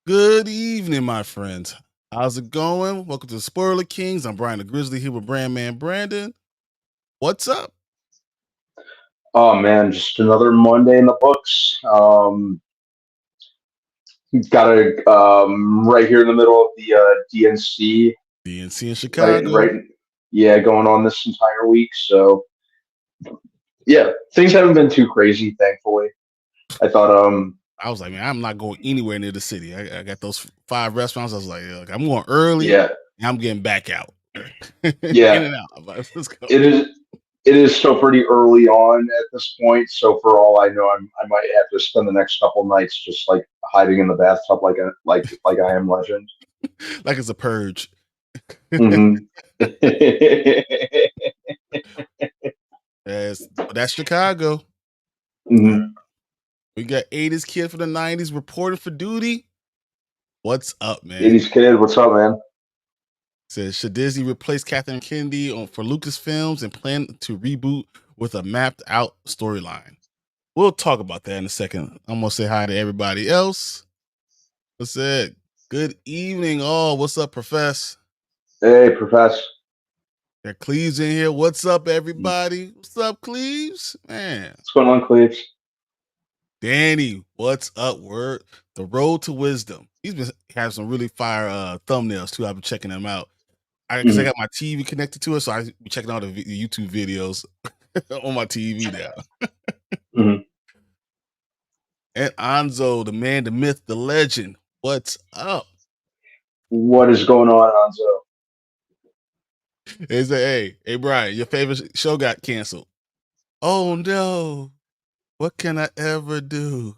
Good evening, my friends. How's it going? Welcome to the Spoiler Kings. I'm Bryon the Grizzly here with Brandman Brandon. What's up? Oh man, just another Monday in the books. Got a right here in the middle of the DNC, DNC in right, Chicago. right, yeah, going on this entire week. So yeah, things haven't been too crazy, thankfully. I thought, I was like, man, I'm not going anywhere near the city. I got those 5 restaurants. I was like, look, I'm going early yeah, and I'm getting back out. In yeah, and out. I'm like, let's go. it is. It is still pretty early on at this point, so for all I know, I might have to spend the next couple nights just like hiding in the bathtub, like I am Legend. Like it's a purge. hmm That's Chicago. hmm We got 80s kid from the 90s reporting for duty. What's up, man? 80s kid, what's up, man? Says, should Disney replace Kathleen Kennedy for Lucasfilms and plan to reboot with a mapped out storyline? We'll talk about that in a second. I'm going to say hi to everybody else. What's that? Good evening, all. What's up, Profess? Hey, Professor. Got Cleves in here. What's up, everybody? What's up, Cleves? Man. What's going on, Cleves? Danny, what's up, word? The Road to Wisdom. He's been having some really fire thumbnails, too. I've been checking them out. Because I got my TV connected to it, so I be checking all the YouTube videos on my TV now. And Anzo, the man, the myth, the legend. What's up? What is going on, Anzo? They say, hey, Brian, your favorite show got canceled. Oh no, what can I ever do?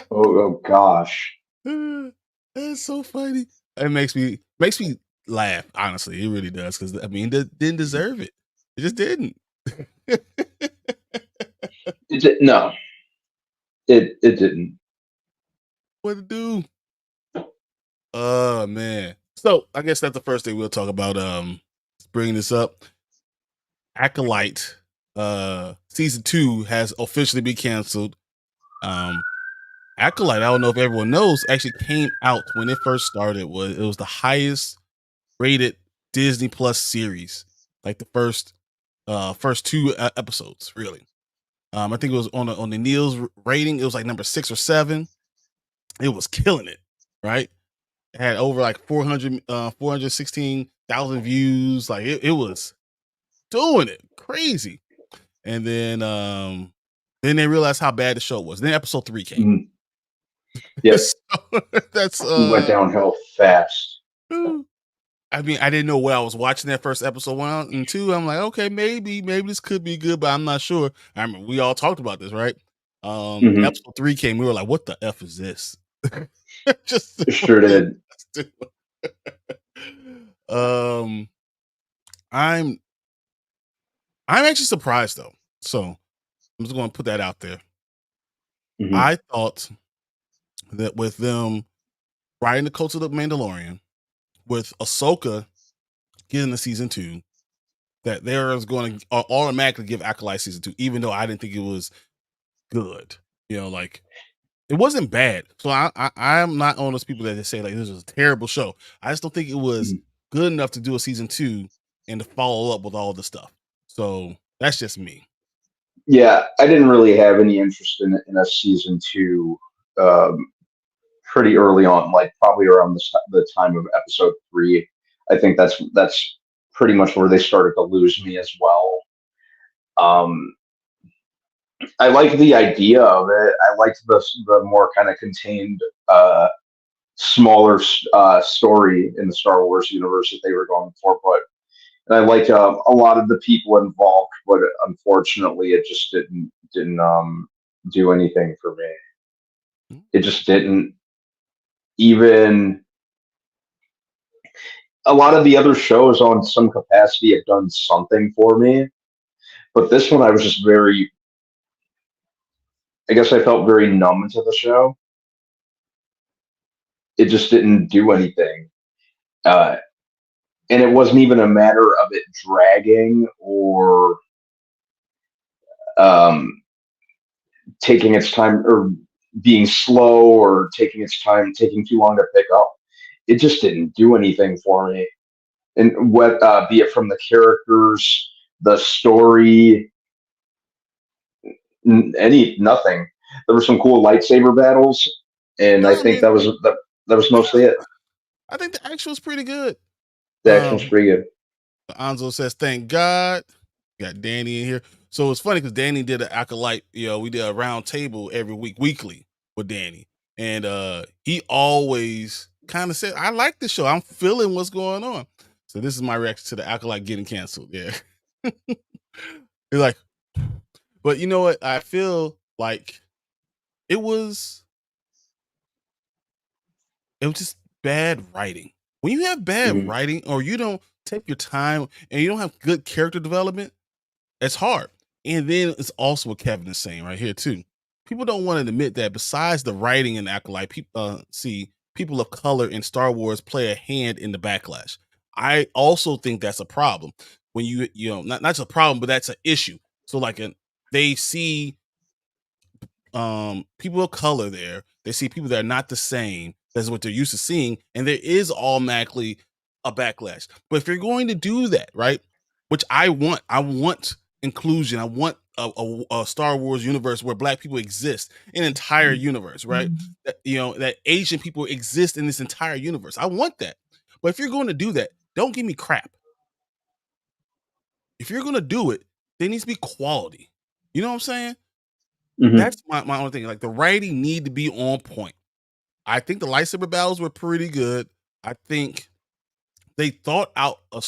Oh gosh. That's so funny. It makes me laugh. Honestly, it really does. Because I mean, they didn't deserve it. It just didn't. No, it didn't. What to do? Oh man. So I guess that's the first thing we'll talk about. Bringing this up. Acolyte season 2 has officially been canceled. Acolyte, I don't know if everyone knows, actually came out when it first started. It was the highest rated Disney Plus series, like the first two episodes, really. I think it was on the Neil's rating. It was like number 6 or 7. It was killing it, right? It had over like 416,000 views. Like it was doing it crazy. And then they realized how bad the show was. Then episode 3 came. Yes. So, that's went downhill fast. I mean, I didn't know what I was watching that first episode 1 and 2. I'm like, okay, maybe this could be good, but I'm not sure. I remember we all talked about this, right? Episode 3 came, we were like, what the F is this? Just sure did. I'm actually surprised though. So I'm just going to put that out there. I thought that with them writing the Cult of the Mandalorian, with Ahsoka getting the season 2, that they was going to automatically give Acolyte season 2, even though I didn't think it was good. You know, like it wasn't bad. So I'm not one of those people that say like this is a terrible show. I just don't think it was good enough to do a season 2 and to follow up with all the stuff. So that's just me. Yeah, I didn't really have any interest in a season 2 pretty early on, like probably around the time of episode 3. I think that's pretty much where they started to lose me as well. I like the idea of it. I liked the more kind of contained, smaller story in the Star Wars universe that they were going for, but and I like a lot of the people involved, but unfortunately, it just didn't do anything for me. It just didn't even. A lot of the other shows, on some capacity, have done something for me, but this one, I was just very. I guess I felt very numb to the show. It just didn't do anything, and it wasn't even a matter of it dragging or um, taking its time or being slow or taking its time, taking too long to pick up. It just didn't do anything for me. And what, be it from the characters, the story, nothing. There were some cool lightsaber battles, and No, I I think mean, that was yeah, mostly it. I think the action was pretty good. The action was pretty good. Anzo says, "Thank God." Got Danny in here. So it's funny because Danny did an Acolyte. We did a round table every week, weekly with Danny, and he always kind of said, "I like the show. I'm feeling what's going on." So this is my reaction to the Acolyte getting canceled. Yeah, he's like, but you know what? I feel like it was it was just bad writing. When you have bad Mm-hmm. writing, or you don't take your time and you don't have good character development, it's hard. And then it's also what Kevin is saying right here too. People don't want to admit that besides the writing in Acolyte, people of color in Star Wars play a hand in the backlash. I also think that's a problem when not just a problem, but that's an issue. So like they see people of color there, they see people that are not the same as what they're used to seeing, and there is automatically a backlash. But if you're going to do that, right, which I want inclusion. I want a Star Wars universe where Black people exist, an entire universe, right? That Asian people exist in this entire universe. I want that. But if you're going to do that, don't give me crap. If you're going to do it, there needs to be quality. You know what I'm saying? Mm-hmm. That's my only thing. Like, the writing need to be on point. I think the lightsaber battles were pretty good. I think they thought out a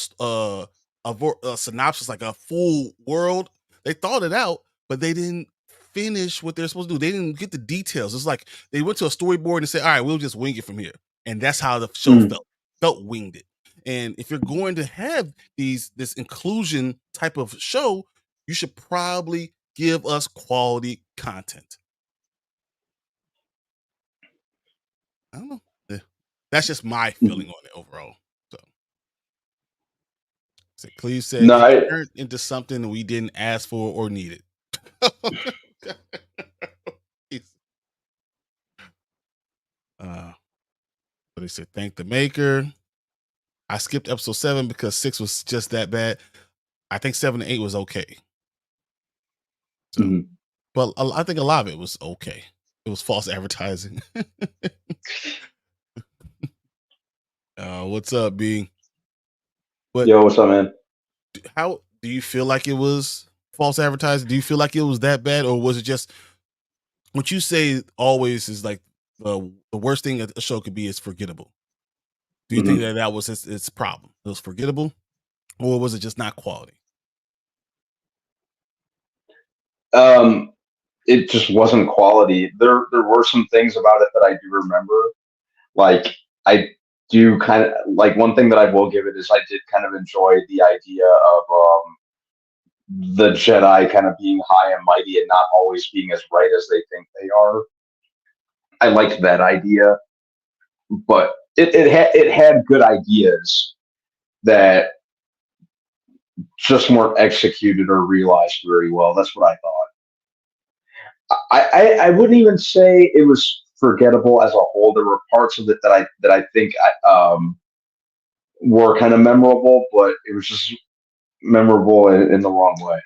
synopsis, like a full world. They thought it out, but they didn't finish what they're supposed to do. They didn't get the details. It's like they went to a storyboard and said, "All right, we'll just wing it from here," and that's how the show Mm-hmm. felt winged it. And if you're going to have this inclusion type of show, you should probably give us quality content. I don't know. Yeah. That's just my Mm-hmm. feeling on it overall. So Cleve said No, it turned into something we didn't ask for or needed. But he said, "Thank the maker." I skipped episode 7 because 6 was just that bad. I think 7 and 8 was okay. So, mm-hmm. but I think a lot of it was okay. It was false advertising. What's up, B? But Yo, what's up, man? how do you feel like it was false advertising? Do you feel like it was that bad, or was it just what you say always is like the worst thing a show could be is forgettable? Do you think Mm-hmm. that was its problem? It was forgettable, or was it just not quality? It just wasn't quality. There were some things about it that I do remember. Like, I do kind of like, one thing that I will give it is I did kind of enjoy the idea of the Jedi kind of being high and mighty and not always being as right as they think they are. I liked that idea, but it had good ideas that just weren't executed or realized very well. That's what I thought. I wouldn't even say it was forgettable as a whole. There were parts of it that I think were kind of memorable, but it was just memorable in the wrong way.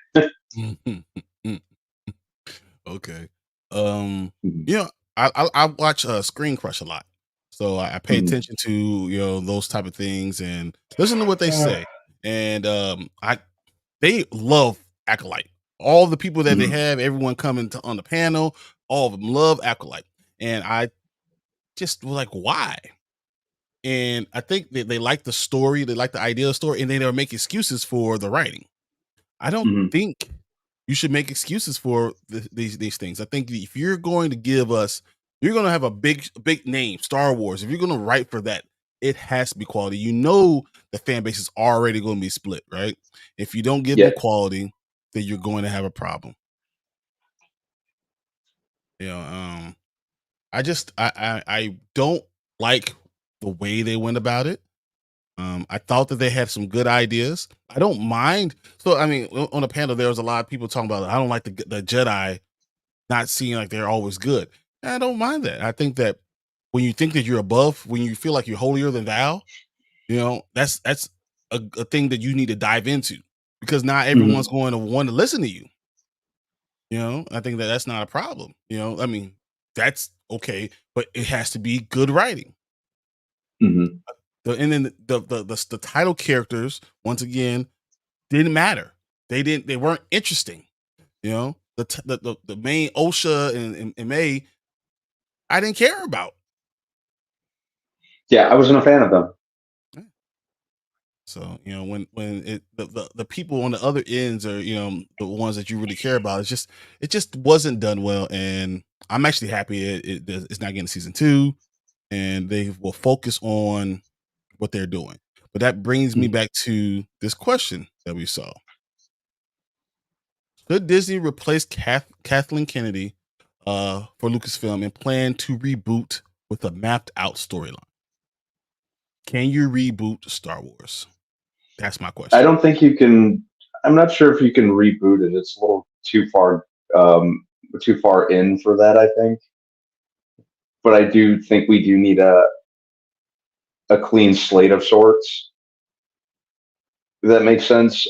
Okay. Mhm. You know, I watch Screen Crush a lot, so I pay Mhm. attention to those type of things and listen to what they say. And I they love Acolyte. All the people that they Mhm. have, everyone coming on the panel, all of them love Acolyte. And I just was like, why? And I think that they like the story, they like the idea of the story, and they never make excuses for the writing. I don't Mhm. think you should make excuses for these things. I think if you're going to give us, you're going to have a big name, Star Wars. If you're going to write for that, it has to be quality. The fan base is already going to be split, right? If you don't give Yeah. them quality, then you're going to have a problem. You know, I don't like the way they went about it. I thought that they had some good ideas. I don't mind. So, I mean, on the panel, there was a lot of people talking about, I don't like the Jedi not seeing like they're always good. I don't mind that. I think that when you think that you're above, when you feel like you're holier than thou, that's a thing that you need to dive into because not everyone's Mhm. going to want to listen to you. I think that that's not a problem. I mean, that's okay, but it has to be good writing. Mhm. And then the title characters once again didn't matter. They weren't interesting. The main Osha and May I didn't care about. Yeah, I wasn't a fan of them. So when the people on the other ends are the ones that you really care about, it just wasn't done well, and I'm actually happy it's not getting season 2, and they will focus on what they're doing. But that brings me Mhm. back to this question that we saw: Should Disney replace Kathleen Kennedy for Lucasfilm and plan to reboot with a mapped out storyline? Can you reboot Star Wars? That's my I question. don't think you can. I'm not sure if you can reboot it. It's a little um, too far in for that. I think, but I do think we do need a clean slate of sorts. If that makes sense.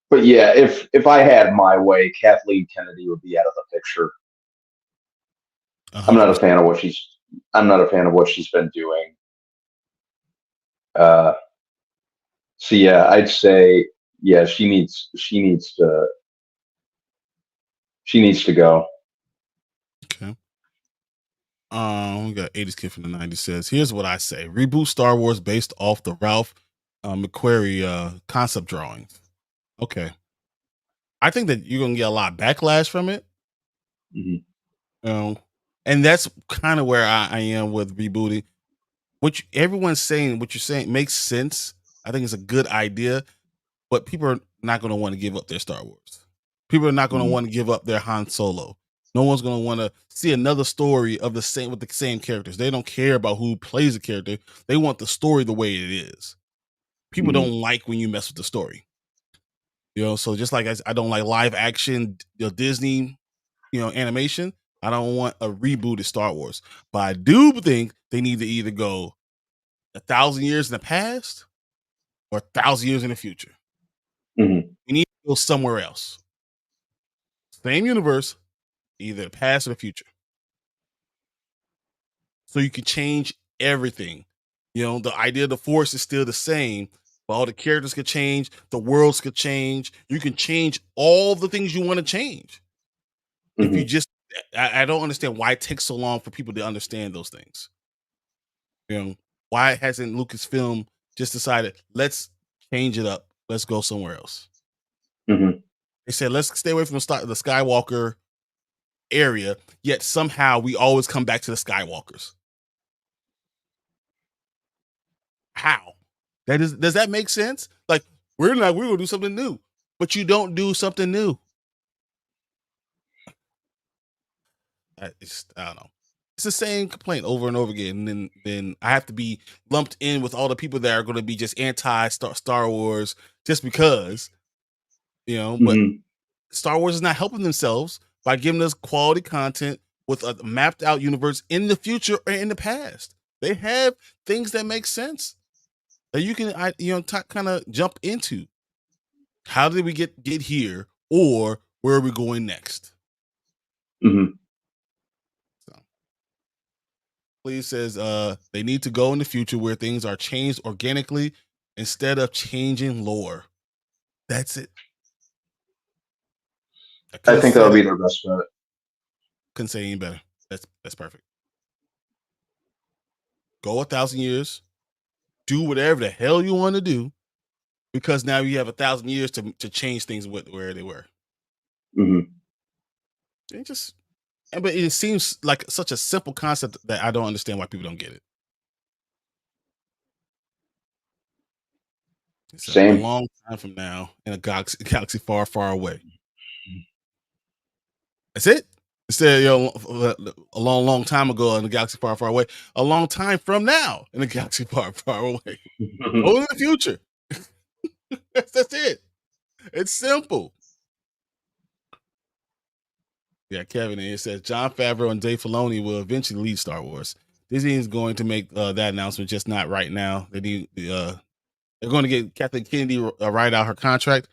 But yeah, if I had my way, Kathleen Kennedy would be out of the picture. I'm not a 100%. fan of what she's. I'm not a fan of what she's been doing. Uh, so yeah, I'd say yeah, she needs to go. Okay. We got 80s kid from the 90s says, here's what I say. Reboot Star Wars based off the Ralph McQuarrie concept drawings. Okay. I think that you're gonna get a lot of backlash from it. Mhm. You know, and that's kind of where I am with rebooting. Everyone's saying what you're saying makes sense. I think it's a good idea, but people are not gonna want to give up their Star Wars. People are not gonna Mhm. want to give up their Han Solo. No one's gonna want to see another story of the same with the same characters. They don't care about who plays the character. They want the story the way it is. People Mhm. don't like when you mess with the story. So just like I don't like live action Disney, animation. I don't want a rebooted Star Wars. But I do think they need to either go 1,000 years in the past or 1,000 years in the future. Mhm. We need to go somewhere else. Same universe, either the past or the future. So you can change everything. The idea of the force is still the same, but all the characters could change, the worlds could change. You can change all the things you want to change. If you Mhm. just I don't understand why it takes so long for people to understand those things. Why hasn't Lucasfilm just decided, let's change it up. Let's go somewhere else. Mhm. They said, let's stay away from the Skywalker area, yet somehow we always come back to the Skywalkers. How? Does that make sense? Like, we're gonna do something new, but you don't do something new. I don't know. It's the same complaint over and over again. And then I have to be lumped in with all the people that are going to be just anti Star Wars just because, but Mhm. Star Wars is not helping themselves by giving us quality content with a mapped out universe in the future or in the past. They have things that make sense that you can kind of jump into. How did we get here, or where are we going next? Mhm. So, please says they need to go in the future where things are changed organically instead of changing lore. That's it. I could I have think that said would it. be their best bet. Couldn't say any better. That's perfect. Go 1,000 years. Do whatever the hell you want to do because now you have 1,000 years to change things where they were. Mhm. It just, but it seems like such a simple concept that I don't understand why people don't get it. It's a Same. long time from now in a galaxy far, far away. That's it. Instead, a long, long time ago in a galaxy far, far away. A long time from now in a galaxy far, far away. Go in the future. That's it. It's simple. Yeah, Kevin, it says Jon Favreau and Dave Filoni will eventually lead Star Wars. Disney is going to make that announcement, just not right now. They need they're going to get Kathleen Kennedy write out her contract.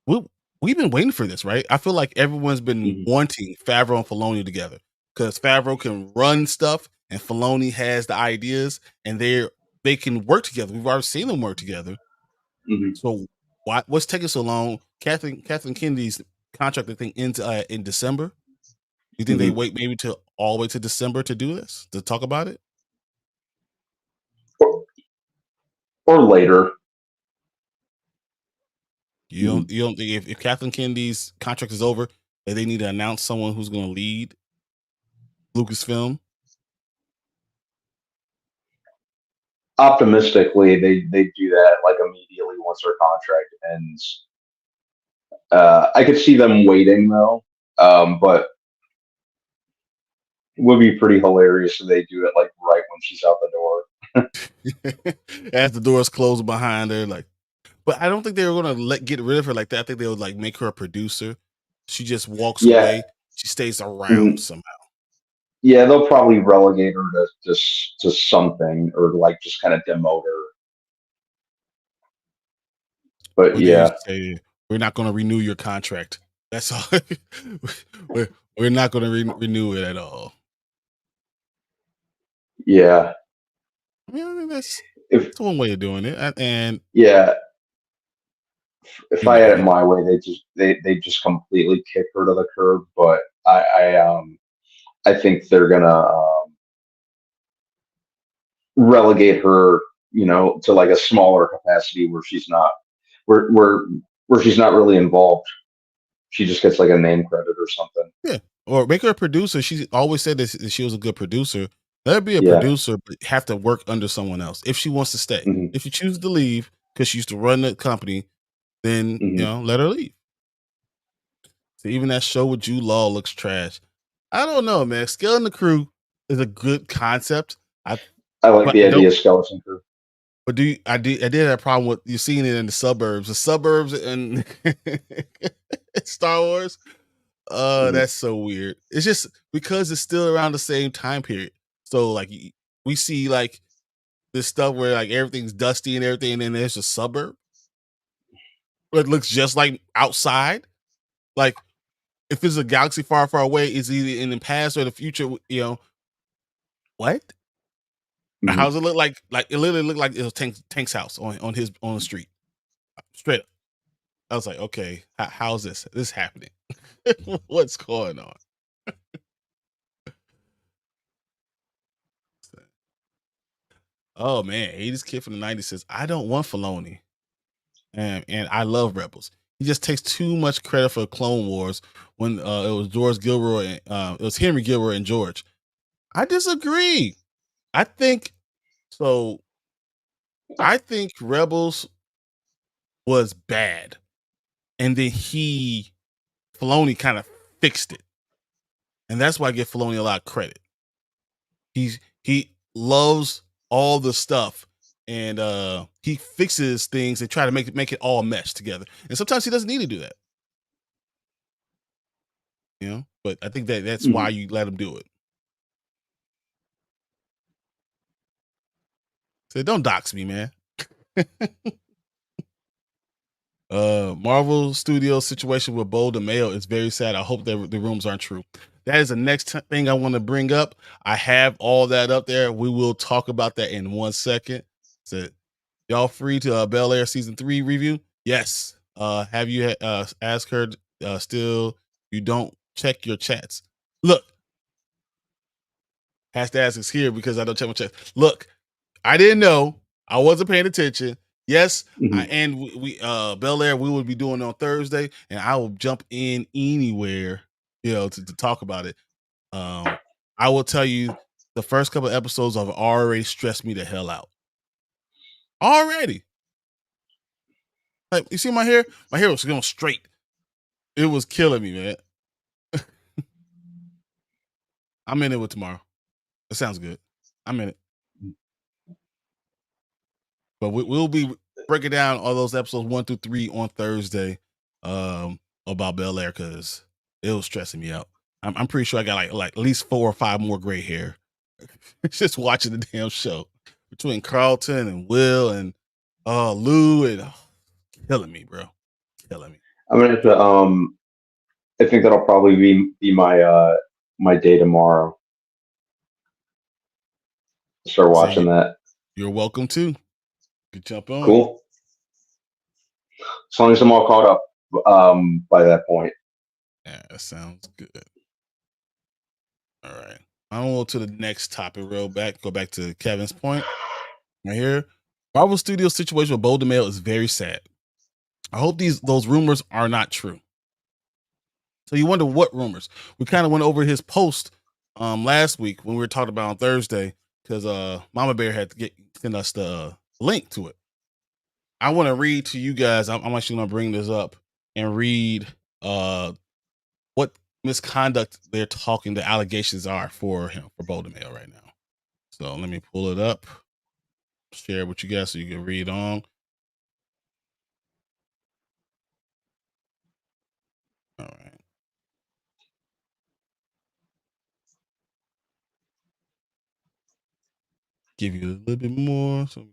We we've been waiting for this, right? I feel like everyone's been Mhm. wanting Favreau and Filoni together because Favreau can run stuff and Filoni has the ideas, and they can work together. We've already seen them work together. Mhm. So what's taking so long? Kathleen Kennedy's contract, I think, ends in December. You think they Mhm. wait maybe to all the way to December to do this, to talk about it? Or, or later. Mhm. You don't think if Kathleen Kennedy's contract is over, that they need to announce someone who's going to lead Lucasfilm? Optimistically, they do that like immediately once their contract ends. I could see them waiting though, but it would be pretty hilarious if they do it like right when she's out the door. As the doors close behind her, like, but I don't think they were gonna get rid of her like that. I think they would like make her a producer. She just walks Yeah, away. She stays around mhm. somehow. Yeah, they'll probably relegate her to just something or like just kind of demote her. But Or they yeah, say, "We're not gonna renew your contract." That's all. we're we're not gonna renew it at all. yeah. I mean, I think If that's one way of doing it, and yeah, if you I had know, it my way, they just completely kick her to the curb. But I think they're gonna relegate her, to like a smaller capacity where she's not where where where she's not really involved. She just gets like a name credit or something. yeah, or make her a producer. She always said that she was a good producer. Let her be a Yeah. producer, but have to work under someone else if she wants to stay. Hmm. If she chooses to leave because she used to run the company, then Hmm. let her leave. So even that show with Jude Law looks trash. I don't know, man. Scaling the Crew is a good concept. I I like but the I idea don't. of skeleton crew. But I did have a problem with you seeing it in the suburbs. The suburbs and Star Wars. Hmm. That's so weird. It's just because it's still around the same time period. So like we see like this stuff where like everything's dusty and everything, and then there's a suburb. It looks just like outside. Like if it's a galaxy far, far away, it's either in the past or the future. What? Hmm. How's it look like? Like it literally looked like it was Tank's house on the street. Straight up. I was like, okay, how's this happening? What's going on? Oh man, 80s kid from the 90s says, I don't want Filoni. And I love Rebels. He just takes too much credit for Clone Wars when it was George Gilroy and it was Henry Gilroy and George. I disagree. I think so. I think Rebels was bad, and then Filoni kind of fixed it, and that's why I give Filoni a lot of credit. He loves all the stuff, and he fixes things and try to make it all mesh together. And sometimes he doesn't need to do that, But I think that's Hmm. why you let him do it. So don't dox me, man. Marvel Studios situation with Beau DeMayo is very sad. I hope that the rooms aren't true. That is the next thing I want to bring up. I have all that up there. We will talk about that in 1 second. So y'all free to Bel Air season 3 review? Yes. Have you asked her still you don't check your chats? Look, has to ask is here because I don't check my chats. Look, I didn't know. I wasn't paying attention. Yes, Hmm. and we Bel Air we will be doing on Thursday, and I will jump in anywhere, to talk about it. I will tell you the first couple of episodes have already stressed me the hell out. Already. Like you see my hair? My hair was going straight. It was killing me, man. I'm in it with tomorrow. It sounds good. I'm in it. But we'll be breaking down all those episodes 1 through 3 on Thursday about Bel Air because it was stressing me out. I'm pretty sure I got like at least 4 or 5 more gray hair just watching the damn show between Carlton and Will and Lou and killing me, bro, killing me. I'm gonna have to. I think that'll probably be my my day tomorrow. Start watching that. You're welcome to. Good jump on. Cool. As long as I'm all caught up by that point. Yeah, that sounds good. All right. I'm gonna go to the next topic real back. Go back to Kevin's point right here. Marvel Studios' situation with Beau DeMayo is very sad. I hope those rumors are not true. So you wonder what rumors? We kind of went over his post last week when we were talking about on Thursday because Mama Bear had to send us the link to it. I want to read to you guys. I'm actually going to bring this up and read what misconduct they're talking the allegations are for him, for Beau DeMayo right now. So let me pull it up, share it with you guys so you can read on. All right. Give you a little bit more. So,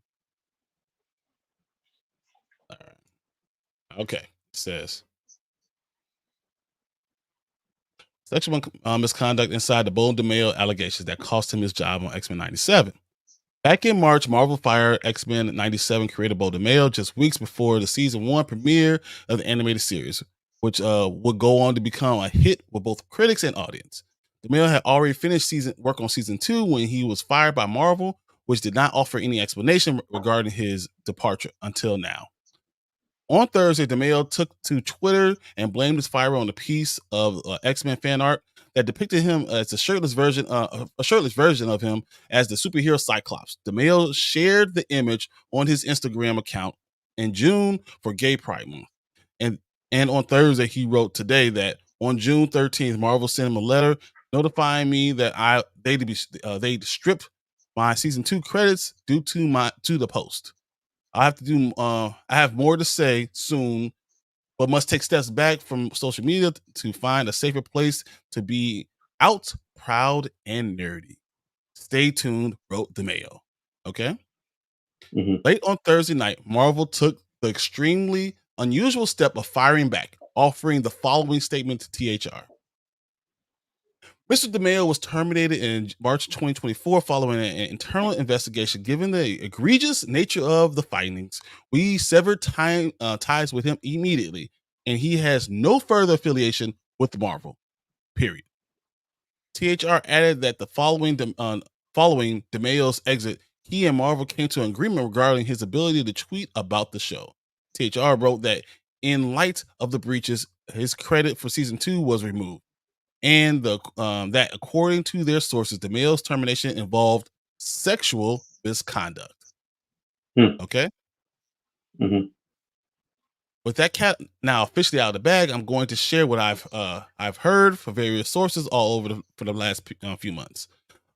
all right. Okay. It says sexual misconduct inside the Beau DeMayo allegations that cost him his job on X-Men 97. Back in March, Marvel fired X-Men 97 creator Beau DeMayo just weeks before the season 1 premiere of the animated series, which would go on to become a hit with both critics and audience. DeMayo had already finished work on season 2 when he was fired by Marvel, which did not offer any explanation regarding his departure until now. On Thursday, DeMayo took to Twitter and blamed his fire on a piece of X-Men fan art that depicted him as a shirtless version of him as the superhero Cyclops. DeMayo shared the image on his Instagram account in June for Gay Pride Month, and on Thursday he wrote today that on June 13th, Marvel sent him a letter notifying me that they stripped my season 2 credits due to the post. I have more to say soon, but must take steps back from social media to find a safer place to be out, proud, and nerdy. Stay tuned, wrote DeMayo. Okay. Mm-hmm. Late on Thursday night, Marvel took the extremely unusual step of firing back, offering the following statement to THR. Mr. DeMayo was terminated in March 2024 following an internal investigation. Given the egregious nature of the findings, we severed ties with him immediately, and he has no further affiliation with Marvel, period. THR added that following DeMayo's exit, he and Marvel came to an agreement regarding his ability to tweet about the show. THR wrote that in light of the breaches, his credit for season 2 was removed. And that according to their sources, DeMayo's termination involved sexual misconduct. Okay. Mm-hmm. With that cat now officially out of the bag, I'm going to share what I've heard from various sources all over for the last few months.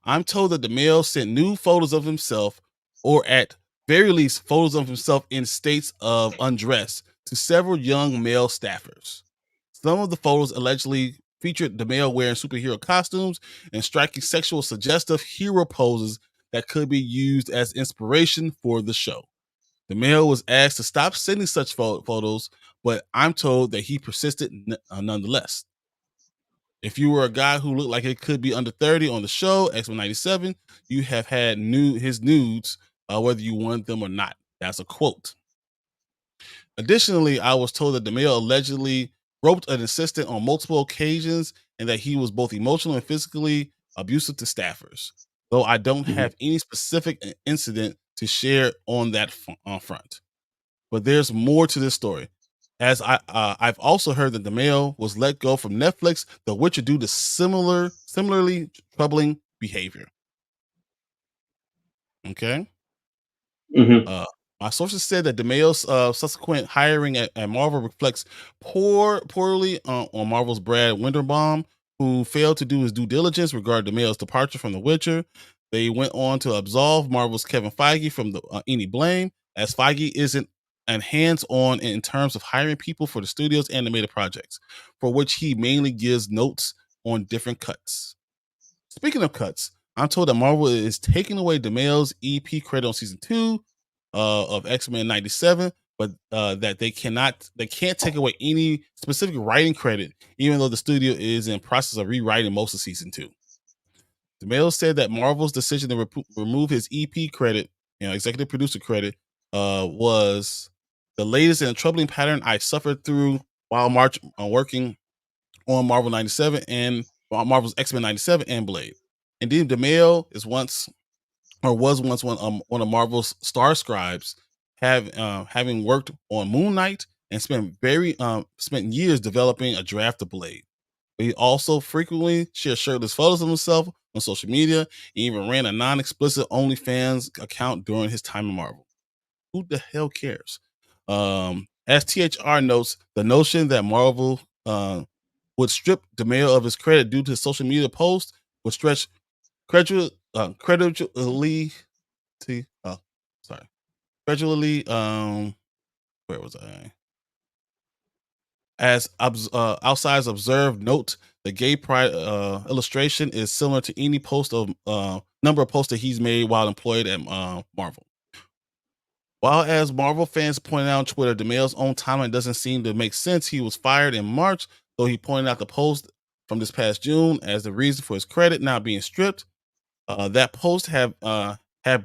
I'm told that DeMayo sent new photos of himself, or at very least photos of himself in states of undress, to several young male staffers. Some of the photos allegedly featured DeMayo wearing superhero costumes and striking sexual suggestive hero poses that could be used as inspiration for the show. DeMayo was asked to stop sending such photos, but I'm told that he persisted nonetheless. If you were a guy who looked like it could be under 30 on the show, X-Men 97, you have had his nudes, whether you wanted them or not. That's a quote. Additionally, I was told that DeMayo allegedly groped an assistant on multiple occasions and that he was both emotionally and physically abusive to staffers, though I don't have any specific incident to share on that front. But there's more to this story. As I've also heard that DeMayo was let go from Netflix, The Witcher, due to similarly troubling behavior. Okay. Mm-hmm. My sources said that DeMayo's subsequent hiring at Marvel reflects poorly on Marvel's Brad Winderbaum, who failed to do his due diligence regarding DeMayo's departure from The Witcher. They went on to absolve Marvel's Kevin Feige from any blame, as Feige isn't and hands-on in terms of hiring people for the studio's animated projects, for which he mainly gives notes on different cuts. Speaking of cuts, I'm told that Marvel is taking away DeMayo's EP credit on season 2 of X-Men 97, but that they can't take away any specific writing credit, even though the studio is in process of rewriting most of season 2. DeMayo said that Marvel's decision to remove his EP credit, executive producer credit, was the latest in a troubling pattern I suffered through while working on Marvel 97 and Marvel's X-Men 97 and Blade. Indeed, DeMayo was once one of Marvel's star scribes, having worked on Moon Knight and spent years developing a draft of Blade. But he also frequently shared shirtless photos of himself on social media and even ran a non-explicit OnlyFans account during his time in Marvel. Who the hell cares? As THR notes, the notion that Marvel would strip DeMayo of his credit due to his social media post would stretch credulity where was I? As Outside's observed, note the gay pride illustration is similar to any number of posts that he's made while employed at Marvel. While as Marvel fans pointed out on Twitter, DeMayo's own timeline doesn't seem to make sense. He was fired in March, though he pointed out the post from this past June as the reason for his credit now being stripped. That post had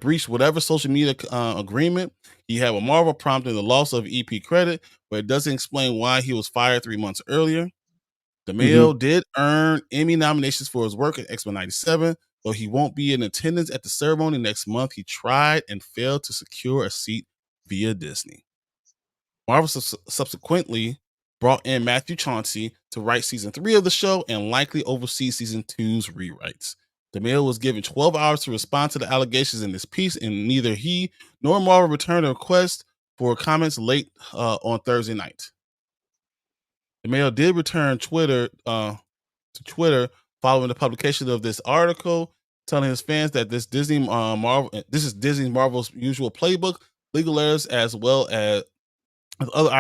breached whatever social media agreement he had with Marvel, prompting the loss of EP credit, but it doesn't explain why he was fired 3 months earlier. DeMayo did earn Emmy nominations for his work at X-Men 97, though he won't be in attendance at the ceremony next month. He tried and failed to secure a seat via Disney. Marvel subsequently brought in Matthew Chauncey to write season 3 of the show and likely oversee season 2's rewrites. DeMayo was given 12 hours to respond to the allegations in this piece, and neither he nor Marvel returned a request for comments late on Thursday night. DeMayo did return to Twitter following the publication of this article, telling his fans that this is Disney Marvel's usual playbook, legal errors as well as other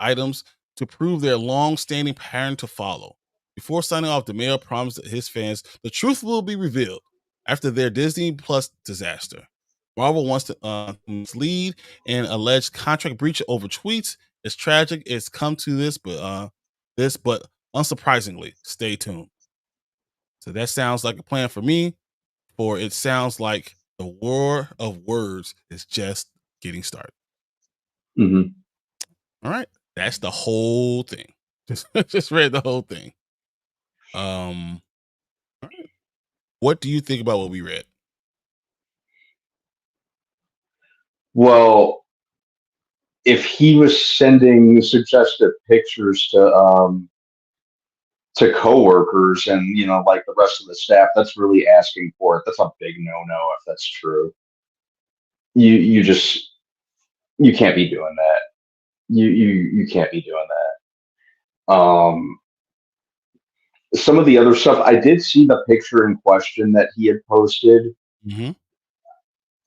items to prove their long-standing pattern to follow. Before signing off, DeMayo promised his fans the truth will be revealed after their Disney Plus disaster. Marvel wants to mislead and alleged contract breach over tweets. It's tragic it's come to this, but unsurprisingly, stay tuned. So that sounds like a plan for me, for it sounds like the war of words is just getting started. All right. That's the whole thing. Just read the whole thing. All right. What do you think about what we read? Well, if he was sending suggestive pictures to coworkers and like the rest of the staff, that's really asking for it. That's a big no-no if that's true. You can't be doing that. You can't be doing that. Some of the other stuff, I did see the picture in question that he had posted.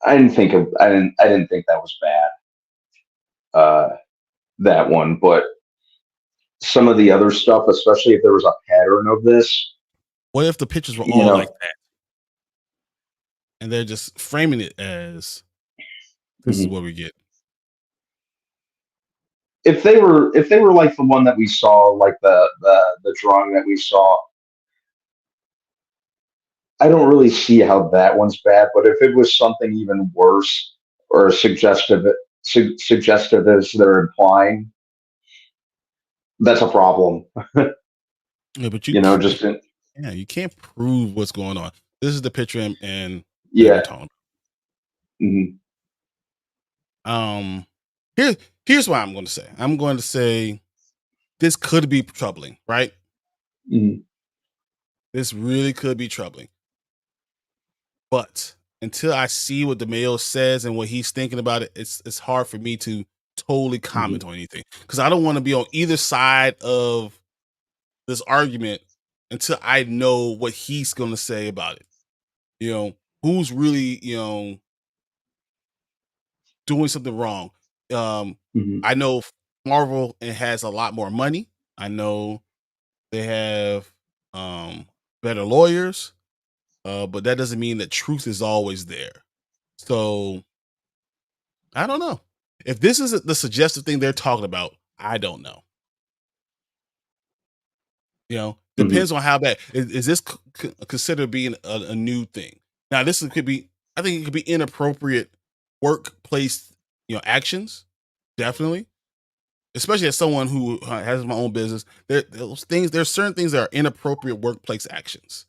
I didn't think that was bad. That one, but some of the other stuff, especially if there was a pattern of this. What if the pictures were all like that? And they're just framing it as this is what we get. If they were like the one that we saw, like the drawing that we saw, I don't really see how that one's bad. But if it was something even worse or suggestive as they're implying, that's a problem. Yeah, but you can't prove what's going on. This is the picture and yeah. Here's what I'm going to say. I'm going to say this could be troubling, right? This really could be troubling. But until I see what DeMayo says and what he's thinking about it, it's hard for me to totally comment on anything, because I don't want to be on either side of this argument until I know what he's going to say about it. Who's really, doing something wrong. I know Marvel has a lot more money. I know they have better lawyers, but that doesn't mean that truth is always there. So I don't know. If this is the suggestive thing they're talking about, I don't know. Mhm. Depends on how bad. Is this considered being a new thing? Now, could be. I think it could be inappropriate workplace, actions. Definitely, especially as someone who has my own business. There's certain things that are inappropriate workplace actions,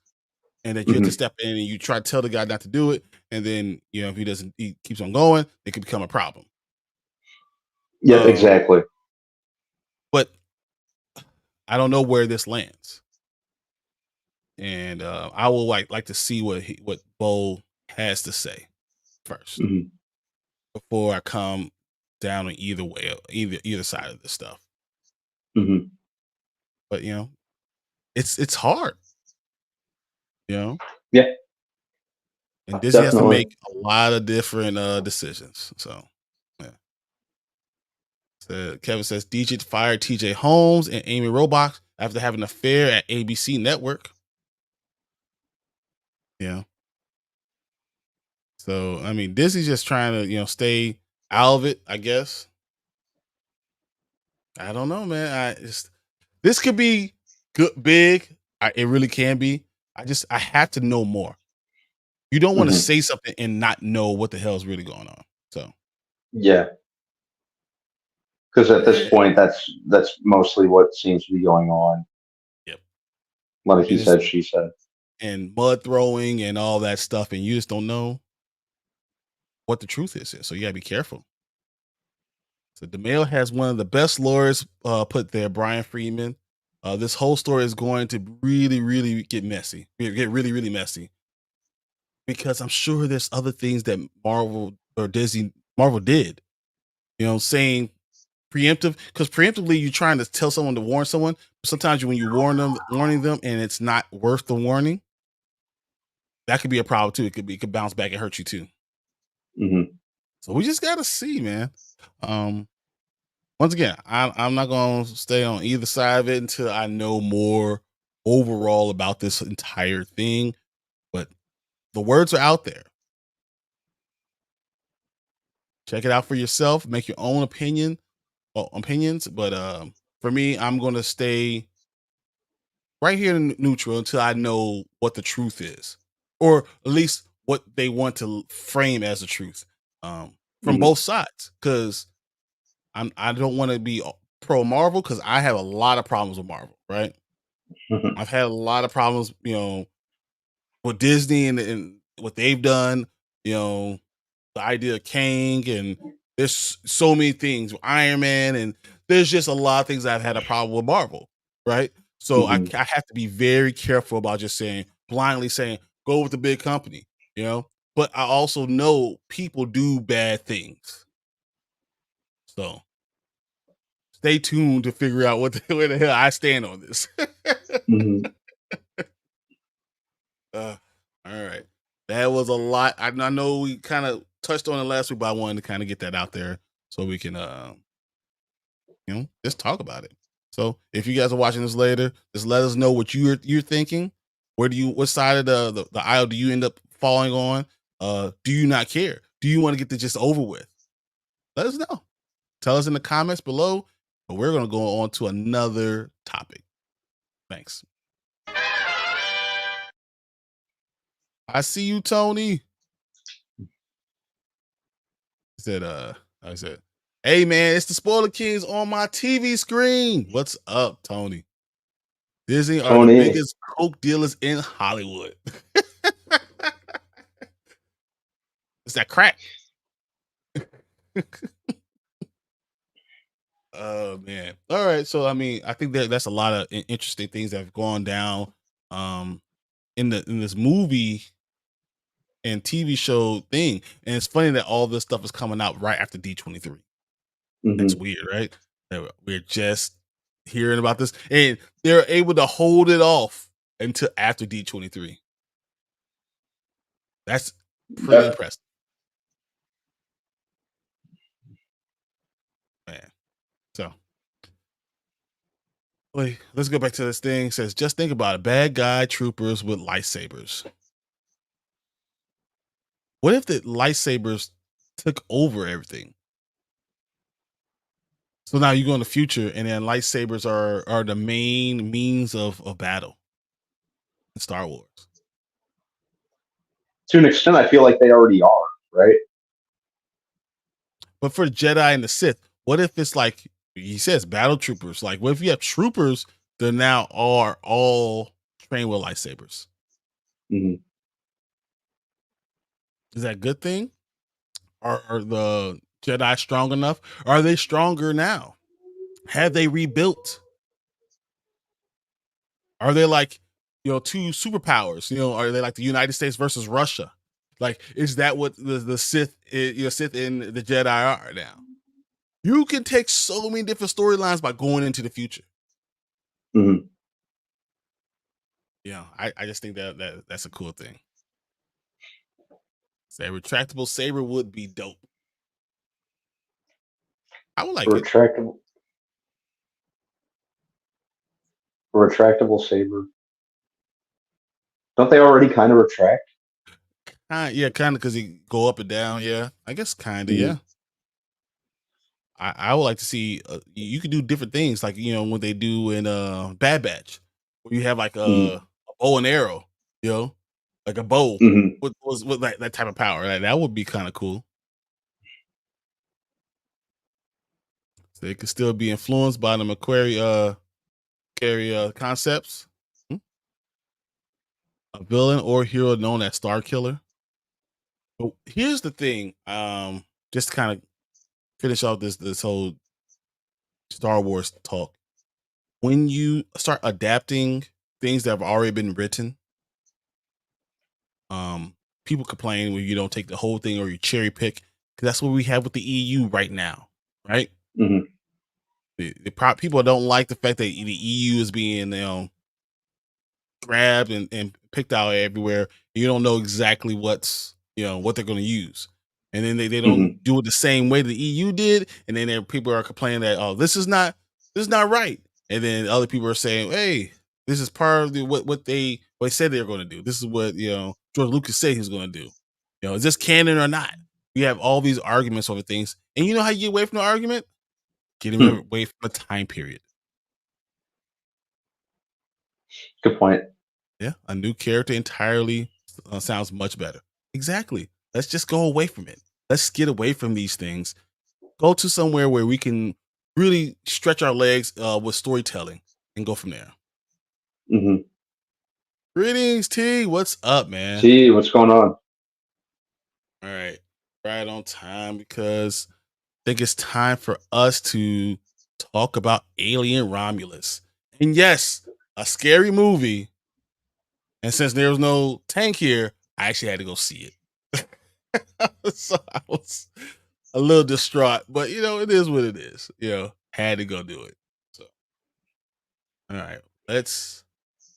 and that you have to Mhm. step in and you try to tell the guy not to do it, and then if he keeps on going, it could become a problem. Yep, Um, exactly. but I don't know where this lands. And I will like to see what Beau has to say first Mhm. before I come down on either way, either side of this stuff. Mhm. But it's hard, you know, Yeah, and Disney has to definitely. make a lot of different decisions. So, yeah. So Kevin says DJ fired TJ Holmes and Amy Robach after having an affair at ABC Network. Yeah. So I mean, Disney's just trying to stay out of it, I guess. I don't know, man. This could be good, big. It really can be. I have to know more. You don't want to Mhm. say something and not know what the hell is really going on. So, Yeah, because at this eh, point, that's mostly what seems to be going on. yep. Like he And it's said, she said. and mud throwing and all that stuff, and you just don't know what the truth is. So you gotta be careful. So DeMayo has one of the best lawyers put there, Brian Friedman. This whole story is going to really, really get messy. Get really, really messy because I'm sure there's other things that Marvel did. Saying preemptive, because preemptively you're trying to tell someone to warn someone. Sometimes when you warning them, and it's not worth the warning, that could be a problem too. It could bounce back and hurt you too. Mhm. So we just gotta see, man. Um, Once again, I'm not gonna stay on either side of it until I know more overall about this entire thing. But the words are out there. Check it out for yourself. Make your own opinions. But for me, I'm gonna stay right here in neutral until I know what the truth is, or at least what they want to frame as the truth, from Mhm. both sides. Because I don't want to be pro Marvel because I have a lot of problems with Marvel. Right, Mhm. I've had a lot of problems, with Disney and what they've done. You know, the idea of Kang, and there's so many things with Iron Man, and there's just a lot of things I've had a problem with Marvel, right? So Mhm. I have to be very careful about just blindly saying go with the big company, you know. But I also know people do bad things, so stay tuned to figure out where the hell I stand on this. Mhm. uh, all right, that was a lot. I know we kind of touched on it last week, but I wanted to kind of get that out there so we can just talk about it. So if you guys are watching this later, just let us know what you're thinking. What side of the aisle do you end up falling on? Do you not care? Do you want to get this just over with? Let us know. Tell us in the comments below. But we're gonna go on to another topic. Thanks. I see you, Tony. He said, I said, hey man, it's the Spoiler Kings on my TV screen. What's up, Tony? Disney are the Tony, biggest coke dealers in Hollywood. It's that crack. Oh man. All right. So I mean, I think that's a lot of interesting things that have gone down um in this movie and TV show thing. And it's funny that all this stuff is coming out right after D23. That's mhm. weird, right? That we're just hearing about this, and they're able to hold it off until after D23. That's pretty Yep. impressive, man. So Wait, let's go back to this thing. It says, just think about it. Bad guy troopers with lightsabers. What if the lightsabers took over everything? So now you go in the future, and then lightsabers are the main means of battle in Star Wars. To an extent, I feel like they already are, right? But for Jedi and the Sith, what if it's like he says, battle troopers? Like, what if you have troopers that now are all trained with lightsabers? Mm-hmm. Is that a good thing? Are the Jedi strong enough? Are they stronger now? Have they rebuilt? Are they like, two superpowers? Are they like the United States versus Russia? Like, is that what the Sith, Sith and the Jedi are now? You can take so many different storylines by going into the future. Mm-hmm. I just think that's a cool thing. Say retractable saber would be dope. I would like retractable, it. Retractable saber. Don't they already kind of retract? Yeah, kind of, because you go up and down. Yeah, I guess kind of. Mm-hmm. Yeah. I would like to see you can do different things, like what they do in Bad Batch, where you have like Mm-hmm. a bow and arrow, like a bow Mm-hmm. with that type of power. That would be kind of cool. So they could still be influenced by the Macquarie concepts. A villain or hero known as Star Killer. But here's the thing, just to kind of finish off this whole Star Wars talk. When you start adapting things that have already been written, people complain when you don't take the whole thing or you cherry pick, because that's what we have with the EU right now, right? Mm-hmm. People don't like the fact that the EU is being grabbed and picked out everywhere. You don't know exactly what they're going to use, and then they don't Mm-hmm. do it the same way the EU did, and then people are complaining that, oh, this is not right, and then other people are saying, hey, this is part of what they said they were going to do. This is what George Lucas said he was going to do. Is this canon or not? We have all these arguments over things, and you know how you get away from the argument? Getting away from a time period. Good point. Yeah, a new character entirely sounds much better. Exactly. Let's just go away from it. Let's get away from these things. Go to somewhere where we can really stretch our legs with storytelling and go from there. Mm-hmm. Greetings, T. What's up, man? See what's going on. All right. Right on time, because I think it's time for us to talk about Alien Romulus. And yes, a scary movie. And since there was no tank here, I actually had to go see it. So I was a little distraught, but it is what it is. Had to go do it. So, all right, let's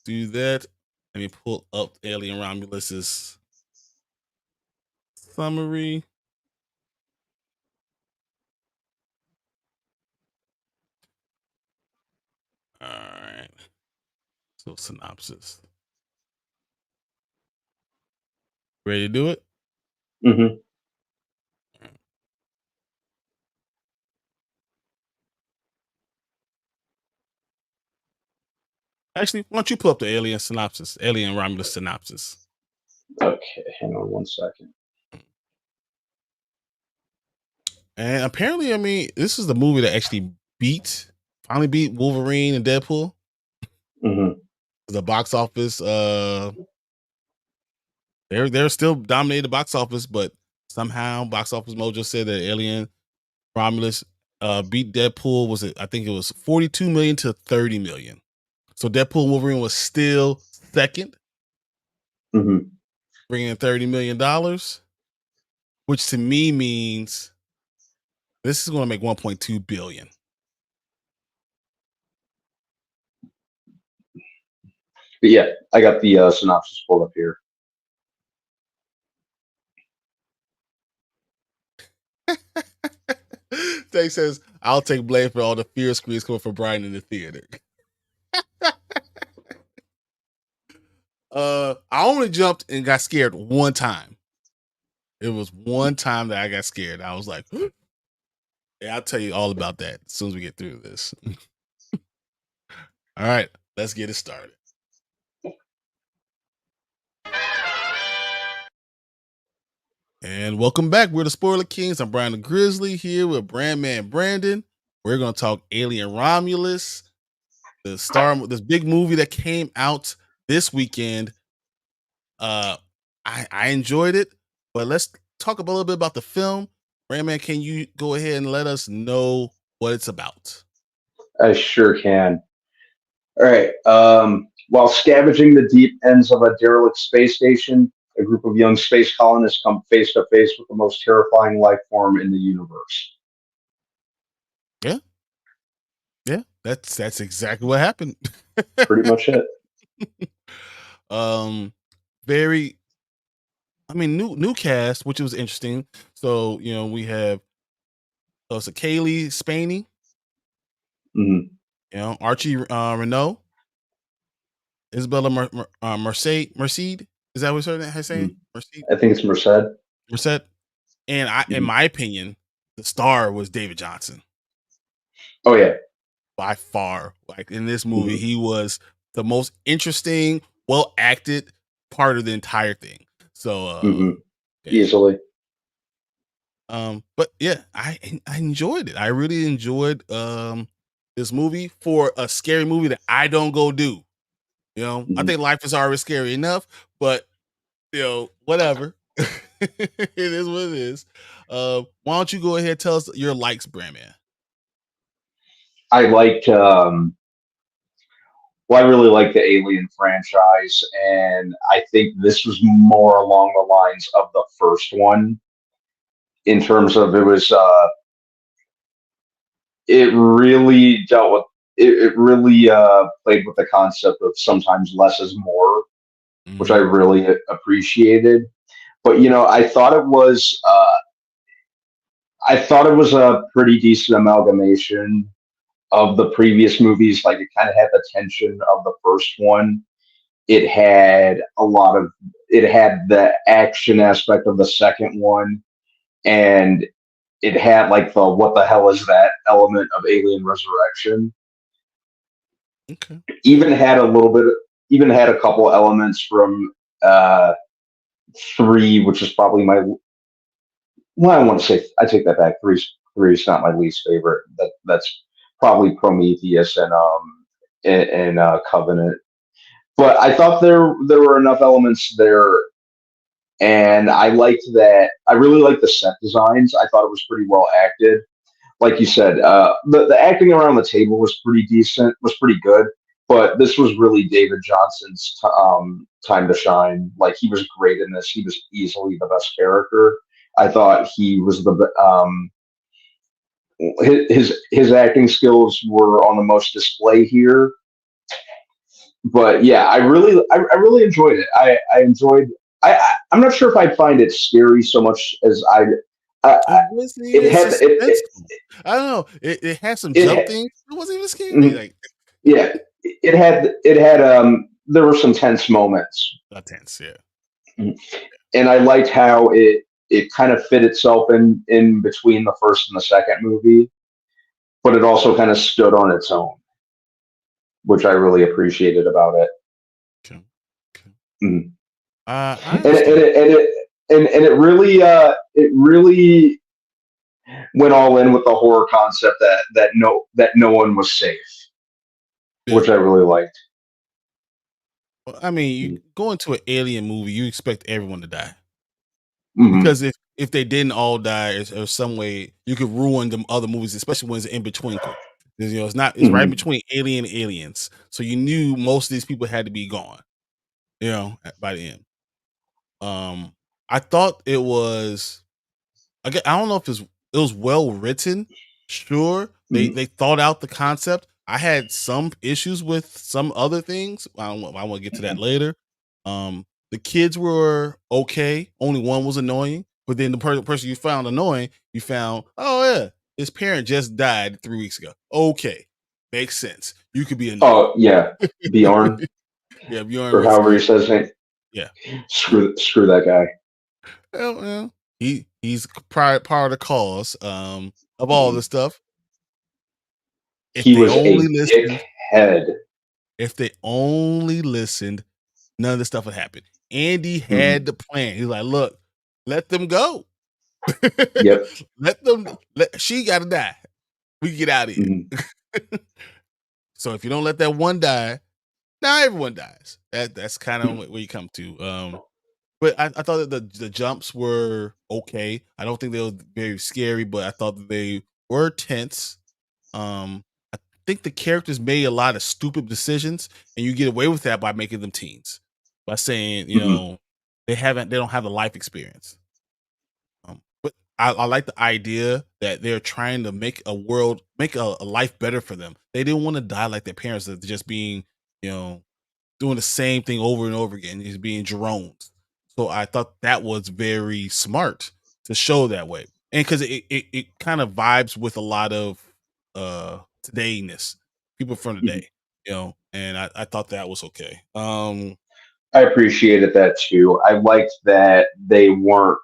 do that. Let me pull up Alien Romulus's summary. All right. So synopsis. Ready to do it? Mm-hmm. Actually, why don't you pull up the Alien Romulus synopsis? Okay, hang on one second. And apparently, I mean, this is the movie that actually finally beat Wolverine and Deadpool. Mm-hmm. The box office, they're still dominating the box office, but somehow Box Office Mojo said that Alien Romulus beat Deadpool. I think it was 42 million to 30 million. So Deadpool and Wolverine was still second, Mm-hmm. bringing in $30 million, which to me means this is going to make 1.2 billion. But yeah, I got the synopsis pulled up here. They says, I'll take blame for all the fear screams coming from Bryon in the theater. I only jumped and got scared one time. It was one time that I got scared. I was like, yeah, I'll tell you all about that as soon as we get through this. All right, let's get it started. And welcome back. We're the Spoiler Kings. I'm Bryon the Grizzly here with Brandman Brandon. We're going to talk Alien Romulus, this big movie that came out this weekend. I enjoyed it, but let's talk a little bit about the film. Brandman, can you go ahead and let us know what it's about? I sure can. All right. While scavenging the deep ends of a derelict space station, a group of young space colonists come face to face with the most terrifying life form in the universe. Yeah. Yeah, that's exactly what happened. Pretty much it. Very, I mean, new cast, which was interesting. So, we have it's a Kaylee Spaney, Archie Renault, Isabella Merced. Is that what her saying? Merced? I think it's Merced. Merced. And in my opinion, the star was David Johnson. Oh yeah. By far. Like in this movie, he was the most interesting, well acted part of the entire thing. So easily. But yeah, I enjoyed it. I really enjoyed this movie for a scary movie that I don't go do. I think life is already scary enough, but whatever. It is what it is. Why don't you go ahead and tell us your likes, Brandman? I liked I really like the Alien franchise, and I think this was more along the lines of the first one in terms of it really dealt with it really played with the concept of sometimes less is more, which I really appreciated. But I thought it was a pretty decent amalgamation of the previous movies. Like, it kind of had the tension of the first one. It had the action aspect of the second one, and it had like the what the hell is that element of Alien Resurrection. Okay. Even had a couple elements from 3, which is probably I want to say, I take that back. Three is not my least favorite. That's probably Prometheus and Covenant. But I thought there were enough elements there, and I liked that. I really liked the set designs. I thought it was pretty well acted. Like you said, the acting around the table was pretty decent, was pretty good. But this was really David Johnson's time to shine. Like, he was great in this. He was easily the best character. I thought he was his acting skills were on the most display here. But yeah, I really enjoyed it. I'm not sure if I'd find it scary so much as I don't know. It had some jump things. It wasn't even scary. Like, yeah, it had there were some tense moments. Tense, yeah. And I liked how it kind of fit itself in between the first and the second movie, but it also kind of stood on its own, which I really appreciated about it. Okay. And it really went all in with the horror concept that no one was safe, which I really liked. Well, I mean, you go into an alien movie, you expect everyone to die, because if they didn't all die, or some way you could ruin them other movies, especially when it's in between. It's right between Alien and Aliens, so you knew most of these people had to be gone. By the end. I thought it was. I don't know if it was well written. Sure, they thought out the concept. I had some issues with some other things. I want to get to that later. The kids were okay. Only one was annoying. But then the person you found annoying, you found, oh yeah, his parent just died 3 weeks ago. Okay, makes sense. You could be annoying. Oh yeah, Bjorn. Yeah, Bjorn or was. however he says it. Yeah. Screw that guy. Well, he's part of the cause of all Mhm. this stuff. If He they was only a listened, dickhead. if they only listened, none of this stuff would happen. Andy Mhm. had the plan. He's like, look, let them go. Yep. She gotta die. We can get out of Mhm. here. So if you don't let that one die, now everyone dies. That's kind of where you come to. But I thought that the jumps were okay. I don't think they were very scary, but I thought that they were tense. I think the characters made a lot of stupid decisions, and you get away with that by making them teens, by saying, Mhm. they don't have the life experience. But I like the idea that they're trying to make make a life better for them. They didn't want to die like their parents, that just being, you know, doing the same thing over and over again, just being drones. So I thought that was very smart to show that way. And because it kind of vibes with a lot of todayness, people from Mhm. today, and I thought that was okay. I appreciated that too. I liked that they weren't,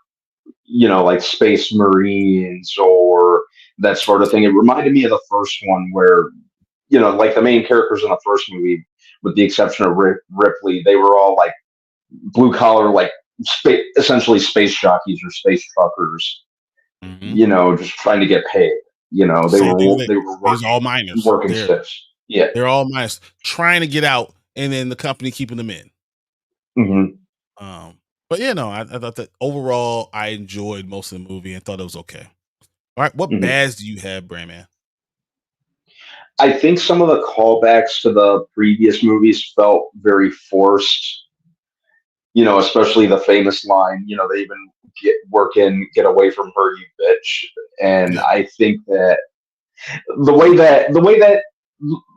like Space Marines or that sort of thing. It reminded me of the first one where, like the main characters in the first movie, with the exception of Ripley, they were all like blue collar, like essentially space jockeys or space truckers, Mhm. just trying to get paid. They Same thing with were it. they were These are all minors. working stiffs. Yeah. They're all minors trying to get out, and then the company keeping them in. Hmm. Um, but yeah, no, I thought that overall I enjoyed most of the movie and thought it was okay. All right, what Hmm. bads do you have, Brayman? I think some of the callbacks to the previous movies felt very forced. Especially the famous line, they even get away from her, you bitch. And Yeah. I think that the way that the way that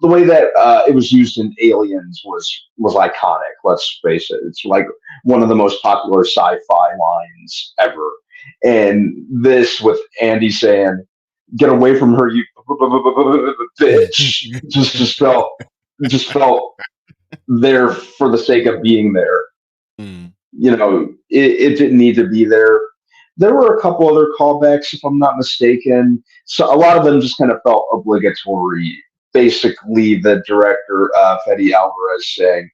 the way that it was used in Aliens was iconic. Let's face it; it's like one of the most popular sci-fi lines ever. And this with Andy saying, "Get away from her, you bitch," just felt there for the sake of being there. Mm. It didn't need to be there. There were a couple other callbacks, if I'm not mistaken. So a lot of them just kind of felt obligatory. Basically, the director, Fede Alvarez, saying,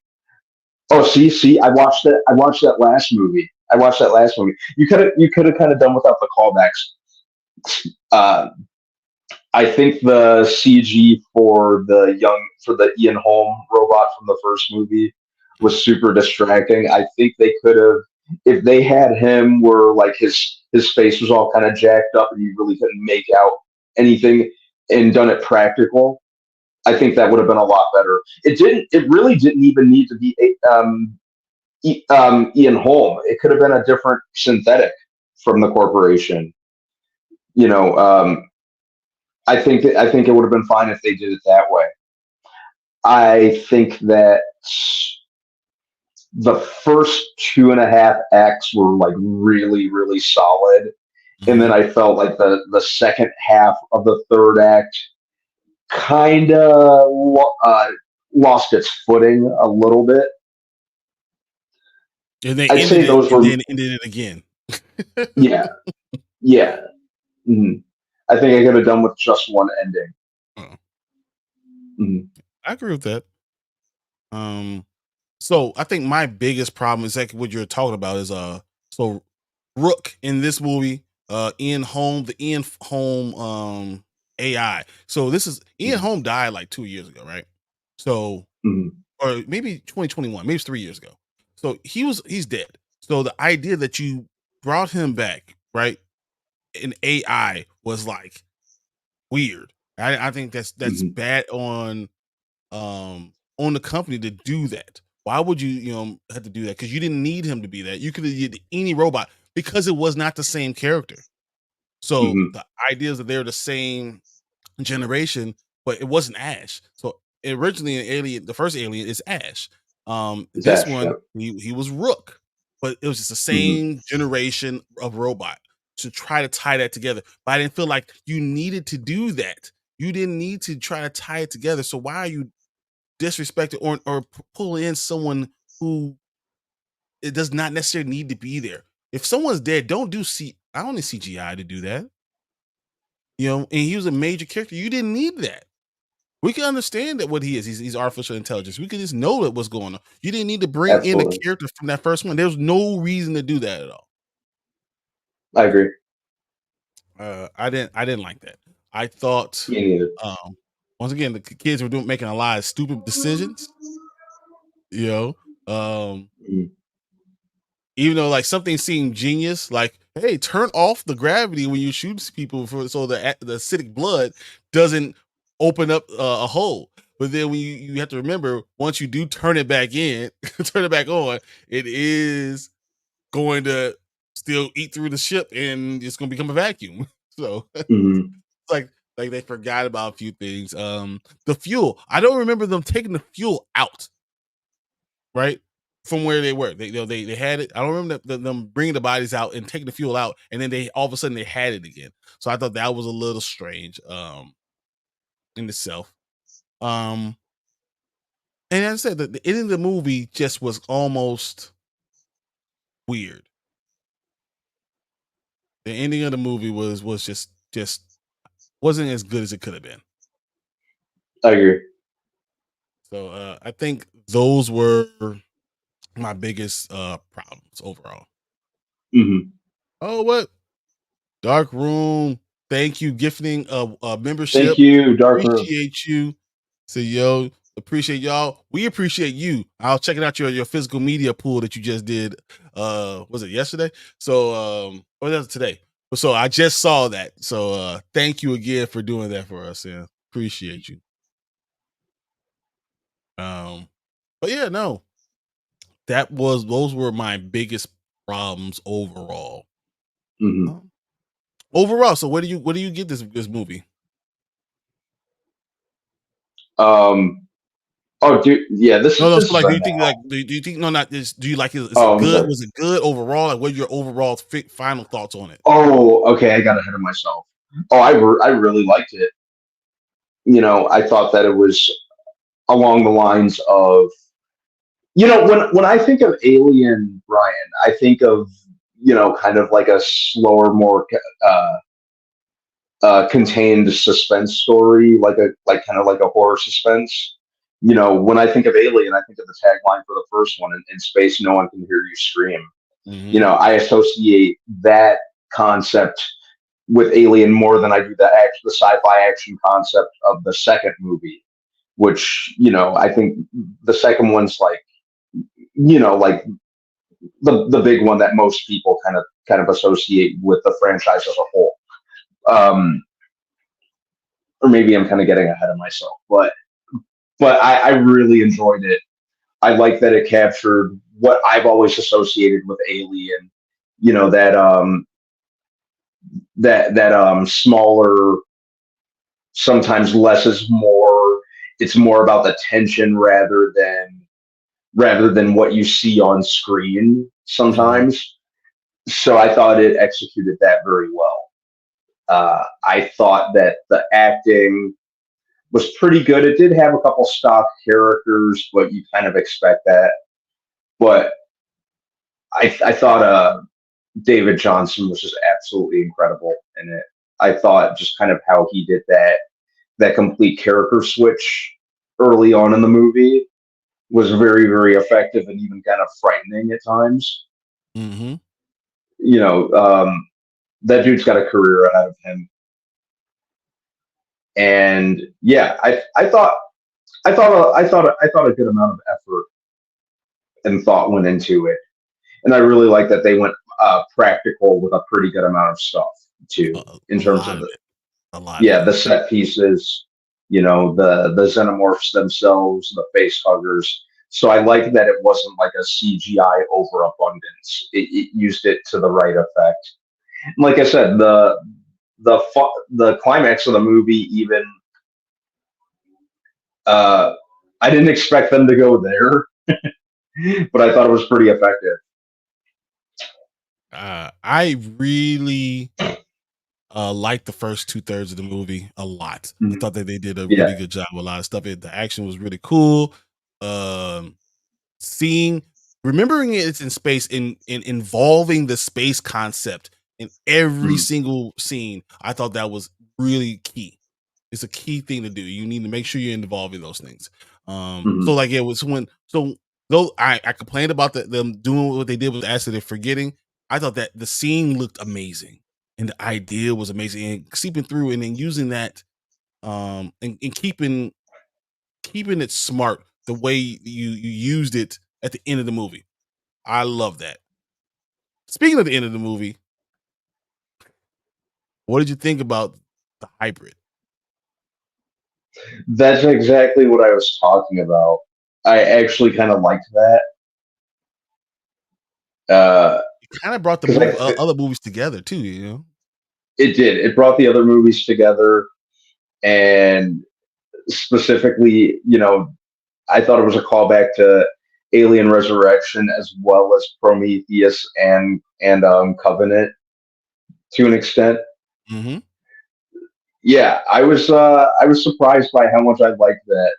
"Oh, see, I watched that. I watched that last movie. I watched that last movie. You could have kind of done without the callbacks." Uh, I think the CG for the Ian Holm robot from the first movie Mm. was super distracting. I think they could have, if they had him where like his face was all kind of jacked up and you really couldn't make out anything and done it practical. I think that would have been a lot better. It didn't. It really didn't even need to be Ian Holm. It could have been a different synthetic from the corporation. You know, I think it would have been fine if they did it that way. I think that the first two and a half acts were like really, really solid. And then Mhm. I felt like the second half of the third act kind of lost its footing a little bit. And they I'd ended say it those and were, then ended it again. yeah, yeah. Mhm. I think I could have done with just one ending. Uh, Mhm. I agree with that. Um, so I think my biggest problem is exactly what you're talking about is so Rook in this movie, Ian Holm AI. So this is Ian Mhm. Holm died like 2 years ago, right? So Mhm. or maybe 2021, maybe it's 3 years ago. So he's dead. So the idea that you brought him back, right, in AI was like weird. I think that's Mhm. bad on the company to do that. Why would you have to do that? Because you didn't need him to be that. You could have did any robot because it was not the same character. So Mhm. the idea is that they're the same generation, but it wasn't Ash. So originally, an alien, the first alien is Ash. This Zash, one, yep. he was Rook, but it was just the Mhm. same generation of robot to try to tie that together. But I didn't feel like you needed to do that. You didn't need to try to tie it together. So why are you? disrespect it or pull in someone who it does not necessarily need to be there. If someone's dead, don't do I don't need CGI to do that. And he was a major character. You didn't need that. We can understand that what he is. He's artificial intelligence. We can just know that what's going on. You didn't need to bring in a Absolutely. character from that first one. There's no reason to do that at all. I agree. I didn't like that. I thought, Me neither. once again, the kids were making a lot of stupid decisions. Um, Mhm. Even though like something seemed genius, like, hey, turn off the gravity when you shoot people so the acidic blood doesn't open up a hole. But then when you have to remember, once you do turn it back in, turn it back on, it is going to still eat through the ship and it's going to become a vacuum. So Mhm. it's like they forgot about a few things. The fuel, I don't remember them taking the fuel out, right? From where they were. They had it. I don't remember them bringing the bodies out and taking the fuel out, and then they all of a sudden they had it again. So I thought that was a little strange in itself. And as I said, the ending of the movie just was almost weird. The ending of the movie was just wasn't as good as it could have been. I agree. So I think those were my biggest problems overall. Mm-hmm. Oh, what? Dark Room. Thank you, gifting a membership. Thank you, Dark Room. Appreciate you. So yo, appreciate y'all. We appreciate you. I'll check it out your physical media pool that you just did. Was it yesterday? So or that was today. So I just saw that. So thank you again for doing that for us. Yeah. Appreciate you. But yeah, no. Those were my biggest problems overall. Mm-hmm. Overall, so what do you get this movie? Oh, dude, yeah, this No, is no. this So is like, a do you now. think like do you think no not this? Do you like it? Is it Oh, I'm good? sorry. Was it good overall? Like, what are your overall final thoughts on it? Oh, okay, I got ahead of myself. Oh, I really liked it. I thought that it was along the lines of, when I think of Alien, Brian, I think of, kind of like a slower, more contained suspense story, like kind of like a horror suspense. When I think of Alien, I think of the tagline for the first one, in space, no one can hear you scream. Mm-hmm. I associate that concept with Alien more than I do the sci-fi action concept of the second movie, which I think the second one's like the big one that most people kind of associate with the franchise as a whole. Or maybe I'm kind of getting ahead of myself, but I really enjoyed it. I like that it captured what I've always associated with Alien. That smaller, sometimes less is more. It's more about the tension rather than what you see on screen Mm-hmm. sometimes. So I thought it executed that very well. I thought that the acting was pretty good. It did have a couple stock characters, but you kind of expect that. But I thought David Johnson was just absolutely incredible in it. I thought just kind of how he did that complete character switch early on in the movie was very, very effective and even kind of frightening at times. Mm-hmm. You know, that dude's got a career ahead of him, and yeah, I thought a good amount of effort and thought went into it, and I really like that they went practical with a pretty good amount of stuff too, in A terms lot of of it. A lot of yeah, it. the set pieces, the xenomorphs themselves, the face huggers. So I like that it wasn't like a CGI overabundance. It used it to the right effect. And like I said, the climax of the movie even, uh, I didn't expect them to go there, but I thought it was pretty effective. I really liked the first 2/3 of the movie a lot. I Mhm. thought that they did a Yeah. really good job with a lot of stuff. The action was really cool. Um, seeing remembering it's in space in involving the space concept in every Mhm. single scene, I thought that was really key. It's a key thing to do. You need to make sure you're involved in those things. So Mhm. like it was when so though I complained about them doing what they did with acid and forgetting. I thought that the scene looked amazing and the idea was amazing and seeping through and then using that and keeping it smart the way you used it at the end of the movie. I love that. Speaking of the end of the movie, what did you think about the hybrid? That's exactly what I was talking about. I actually kind of liked that It kind of brought the because other movies together too, you know. it did. It brought the other movies together, and specifically, I thought it was a callback to Alien Resurrection as well as Prometheus and Covenant to an extent. Hmm. Yeah, I was surprised by how much I liked that.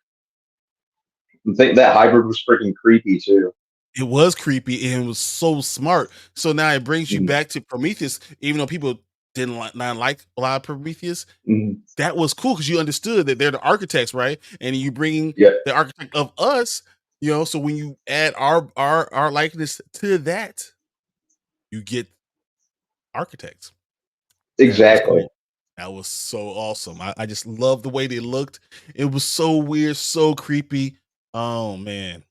I think that hybrid was freaking creepy too. It was creepy and it was so smart. So now it brings you Mhm. back to Prometheus, even though people didn't not like a lot of Prometheus. Mhm. That was cool because you understood that they're the architects, right? And you bring Yeah, the architect of us, you know. So when you add our likeness to that, you get architects. That was exactly. cool. That was so awesome. I just love the way they looked. It was so weird, so creepy. Oh man.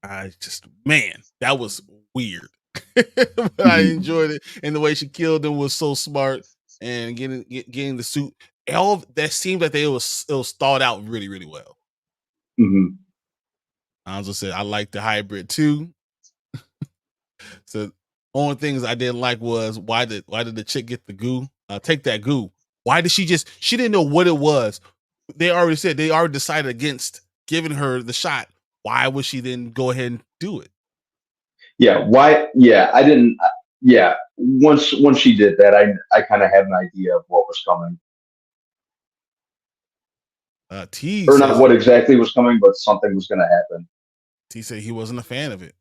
That was weird. But I Mhm. enjoyed it. And the way she killed him was so smart. And getting the suit. All of that seemed like it was thought out really, really well. Mhm. I also said I like the hybrid too. So only things I didn't like was why did the chick get the goo? Take that goo. Why did she didn't know what it was. They already decided against giving her the shot. Why would she then go ahead and do it? Yeah, why? Yeah, I didn't. Yeah, once she did that, I kind of had an idea of what was coming, T or not says what exactly was coming, but something was going to happen. T said he wasn't a fan of it.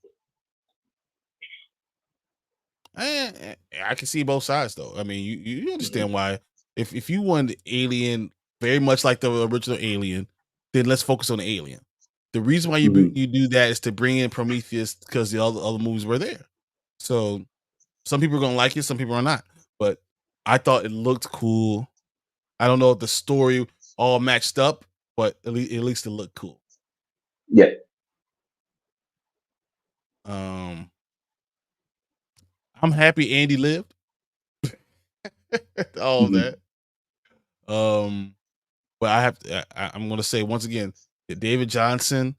I can see both sides though. I mean, you understand Mhm. why if you want Alien very much like the original Alien, then let's focus on the Alien. The reason why Mhm. you do that is to bring in Prometheus because the other movies were there. So some people are gonna like it, some people are not. But I thought it looked cool. I don't know if the story all matched up, but at least it looked cool. Yeah. Um, I'm happy Andy lived. All of Mhm. that. Um, but I'm going to say once again that David Johnson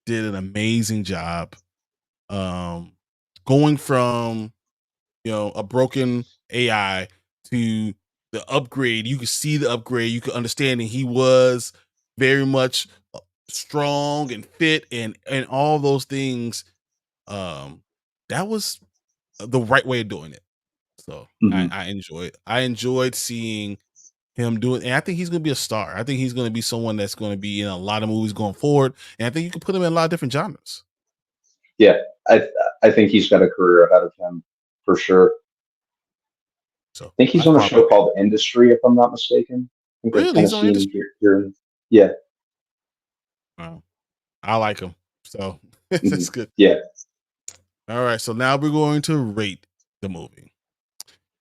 did an amazing job. Um, going from a broken AI to the upgrade, you could see the upgrade. You could understand that he was very much strong and fit and all those things. Um, that was the right way of doing it. So I, Mhm. I enjoyed. I enjoyed seeing him doing, and I think he's going to be a star. I think he's going to be someone that's going to be in a lot of movies going forward, and I think you can put him in a lot of different genres. Yeah, I think he's got a career ahead of him for sure. So I think he's that's on a why I show like it. called Industry, if I'm not mistaken. I think I've Really, kind of he's on seen him industry. here. Yeah. Wow. I like him, so Mhm. that's good. Yeah. All right, so now we're going to rate the movie.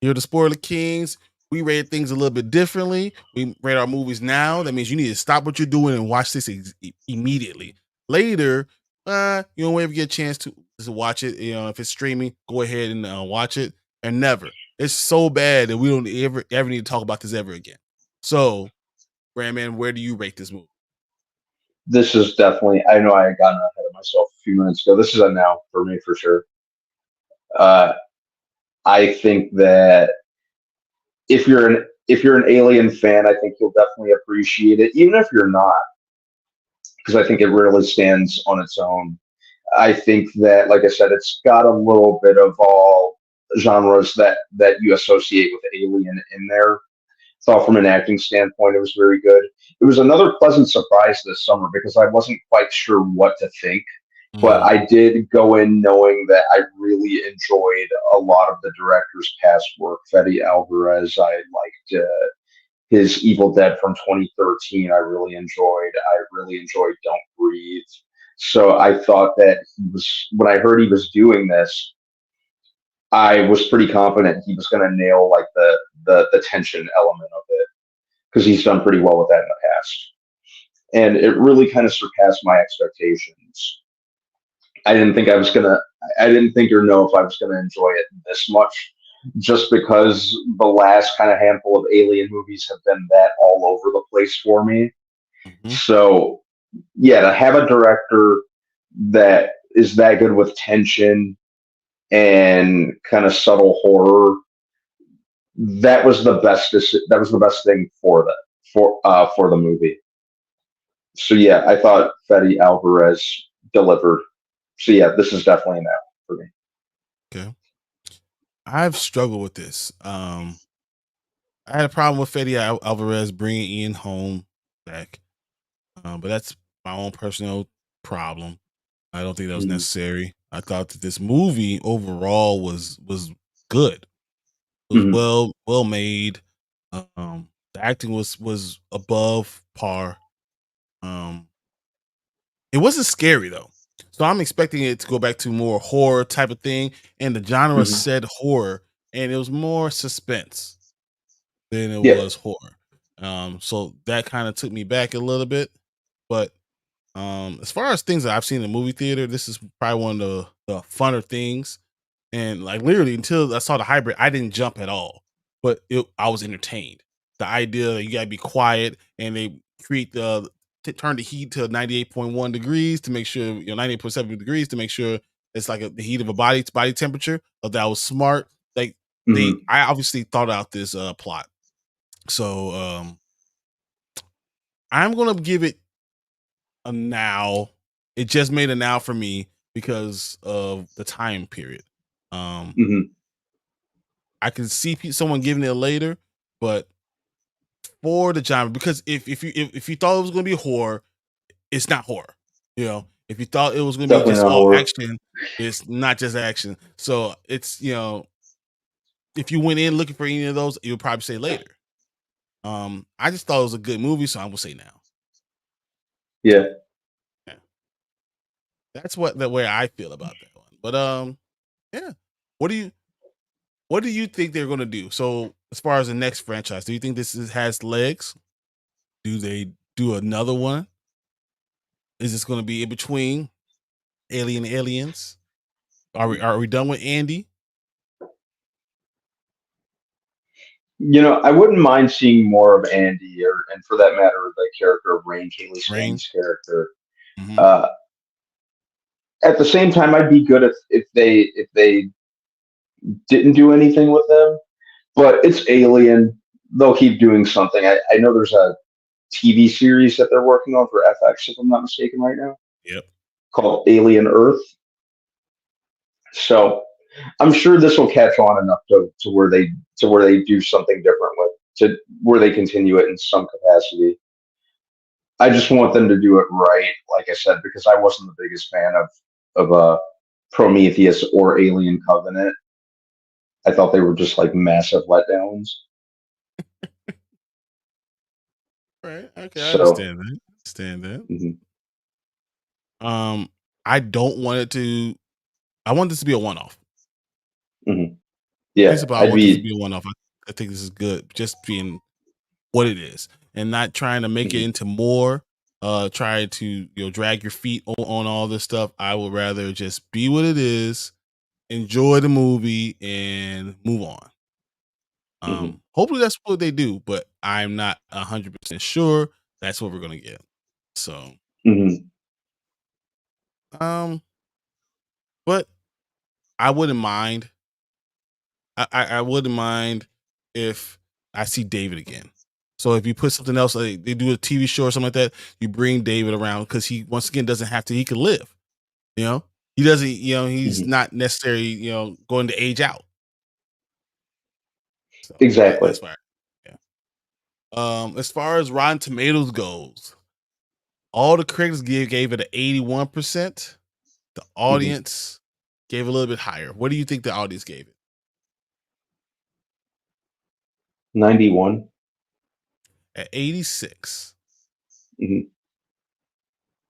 Here, the Spoiler Kings. We rate things a little bit differently. We rate our movies now. That means you need to stop what you're doing and watch this immediately. Later, you don't ever get a chance to watch it. If it's streaming, go ahead and watch it. And never. It's so bad that we don't ever need to talk about this ever again. So, Brandman, where do you rate this movie? This is definitely. I know I had gotten ahead of myself a few minutes ago. This is a now for me for sure. Uh, I think that if you're an Alien fan, I think you'll definitely appreciate it, even if you're not, because I think it really stands on its own. I think that, like I said, it's got a little bit of all genres that you associate with Alien in there. thought from an acting standpoint it was very good. It was another pleasant surprise this summer because I wasn't quite sure what to think, but Mm. I did go in knowing that I really enjoyed a lot of the director's past work. Fede Alvarez, I liked his Evil Dead from 2013. I really enjoyed. I really enjoyed Don't Breathe. So I thought that he was when I heard he was doing this, I was pretty confident he was going to nail like the tension element of it because he's done pretty well with that in the past. And it really kind of surpassed my expectations. I didn't think I was gonna. I didn't think or know if I was gonna enjoy it this much, just because the last kind of handful of Alien movies have been that all over the place for me. Mhm. So yeah, to have a director that is that good with tension and kind of subtle horror, that was the best. That was the best thing for the movie. So yeah, I thought Fede Alvarez delivered. So yeah, this is definitely an out for me. Okay. I've struggled with this. I had a problem with Fede Alvarez bringing Ian home back, but that's my own personal problem. I don't think that was Mhm. necessary. I thought that this movie overall was good. It was Mhm. well made. The acting was above par. Um, it wasn't scary though, so I'm expecting it to go back to more horror type of thing, and the genre Mhm. said horror, and it was more suspense than it Yeah. was horror. So that kind of took me back a little bit. But as far as things that I've seen in the movie theater, this is probably one of the funner things. And like literally until I saw the hybrid, I didn't jump at all. But I was entertained. The idea that you gotta be quiet and they create turn the heat to 98.1 degrees to make sure 98.7 degrees to make sure it's like the heat of a body temperature. That was smart. Like Mhm. I obviously thought out this plot. So I'm gonna give it a now. It just made a now for me because of the time period. Um, Mhm. I can see someone giving it a later, but for the genre, because if you thought it was gonna be horror, it's not horror. If you thought it was gonna be Definitely just not all horror. action, it's not just action. So it's if you went in looking for any of those, you would probably say later. I just thought it was a good movie, so I'm gonna say now. Yeah. So yeah, that's what the way I feel about that one. But yeah. What do you What do you think they're gonna do? So, as far as the next franchise, do you think has legs? Do they do another one? Is this gonna be in between Aliens? Are we done with Andy? I wouldn't mind seeing more of Andy, or and for that matter, the character of Rain, Haley Rain? Stein's character. Mhm. Uh, at the same time, I'd be good if they didn't do anything with them. But it's Alien; they'll keep doing something. I know there's a TV series that they're working on for FX, if I'm not mistaken, right now, Yep. called Alien Earth. So I'm sure this will catch on enough to where they do something different with to where they continue it in some capacity. I just want them to do it right, like I said, because I wasn't the biggest fan of Prometheus or Alien Covenant. I thought they were just like massive letdowns. Right. Okay, I So understand that. Understand that. mhm, Um, I don't want it to I want this to be a one-off. mhm. Yeah, Principal, I I'd want this to be be a one-off. I think this is good, just being what it is and not trying to make it mhm, into more try to drag your feet on all this stuff. I would rather just be what it is, enjoy the movie and move on. mhm, Hopefully that's what they do, but I'm not 100% sure that's what we're going to get. So mhm, um but I wouldn't mind. I wouldn't mind if I see David again. So if you put something else, like they do a TV show or something like that, you bring David around because he once again doesn't have to. He could live. You know, he doesn't. He's mhm. not necessarily going to age out. So Exactly. that's why. Yeah. As far as Rotten Tomatoes goes, all the critics gave it an 81%. The audience gave a little bit higher. What do you think the audience gave it? 91. At 86. Mm-hmm.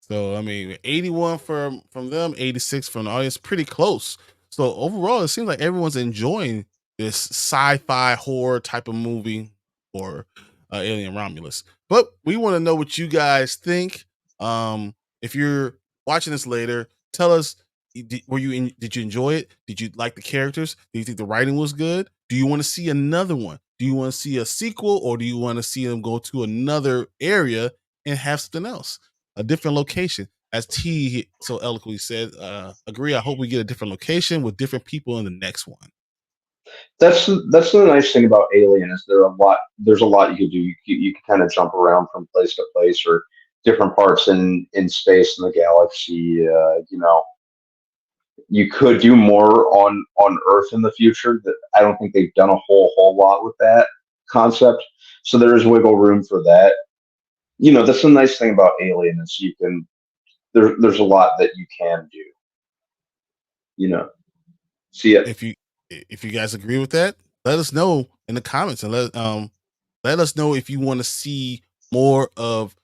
So I mean, 81 from them, 86 from the audience, pretty close. So overall, it seems like everyone's enjoying this sci-fi horror type of movie or Alien Romulus. But we want to know what you guys think. If you're watching this later, tell us: did you enjoy it? Did you like the characters? Do you think the writing was good? Do you want to see another one? Do you want to see a sequel, or do you want to see them go to another area and have something else? A different location. As T so eloquently said, agree. I hope we get a different location with different people in the next one. That's the nice thing about Alien is there's a lot you can do. You can kind of jump around from place to place or different parts in space in the galaxy. You could do more on Earth in the future. That I don't think they've done a whole lot with that concept. So there is wiggle room for that. That's the nice thing about Alien is you can there's a lot that you can do. See it. If you guys agree with that, let us know in the comments and let us know if you want to see more of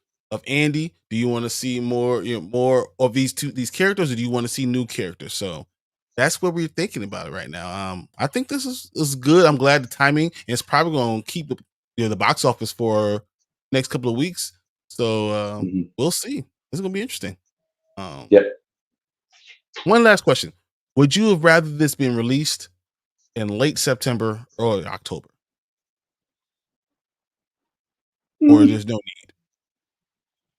Andy. Do you want to see more more of these characters, or do you want to see new characters? So that's what we're thinking about it right now. I think this is good. I'm glad the timing, and it's probably going to keep the box office for next couple of weeks. So we'll see. It's going to be interesting. Yep. One last question: would you have rather this been released in late September or October, or there's no need?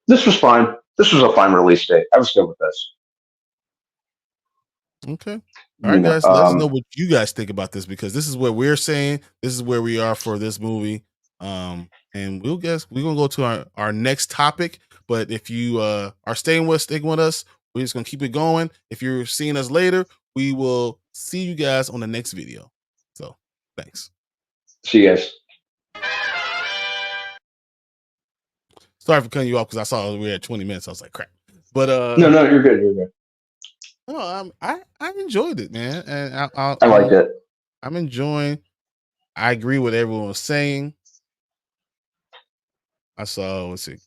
This was fine. This was a fine release date. I was good with this. Okay. All right, guys. Let us know what you guys think about this, because this is what we're saying. This is where we are for this movie. And we're gonna go to our next topic. But if you are sticking with us, we're just gonna keep it going. If you're seeing us later, we will see you guys on the next video. So thanks. See you guys. Sorry for cutting you off because I saw we were at 20 minutes. I was like, crap. But no, you're good. You're good. No, I enjoyed it, man, and I liked it. I'm enjoying. I agree with everyone was saying. I saw. Let's see.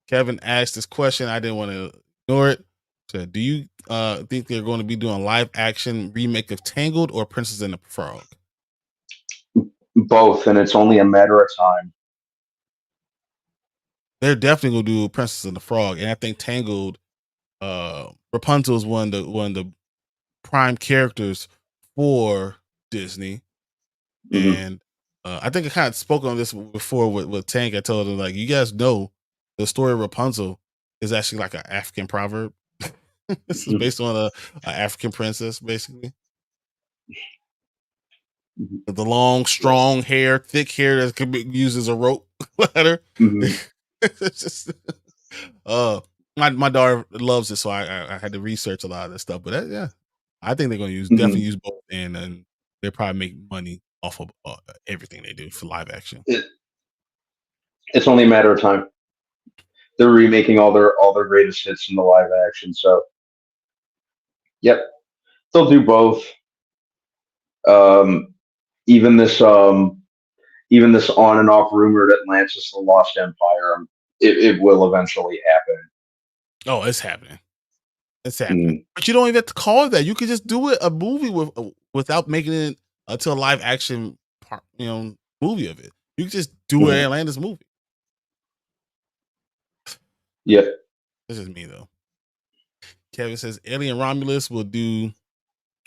Kevin asked this question. I didn't want to ignore it. So, do you think they're going to be doing live action remake of Tangled or Princess and the Frog? Both, and it's only a matter of time. They're definitely going to do Princess and the Frog, and I think Tangled. Rapunzel is one of the prime characters for Disney, and I think I kind of spoke on this before with Tank. I told him, like, you guys know the story of Rapunzel is actually like an African proverb. This is based on a African princess, basically. The long, strong hair, thick hair that could be used as a rope ladder. It's just, my daughter loves it, so I had to research a lot of this stuff. But yeah, I think they're going to definitely use both, and they probably make money off of everything they do for live action. It's only a matter of time. They're remaking all their greatest hits in the live action, so yep, they'll do both. Even this on and off rumored Atlantis: The Lost Empire, it will eventually happen. Oh, it's happening. It's happening. But you don't even have to call it that. You could just do it a movie without making it to a live action part, movie of it. You could just do an Atlantis movie. Yep. This is me though. Kevin says Alien Romulus will be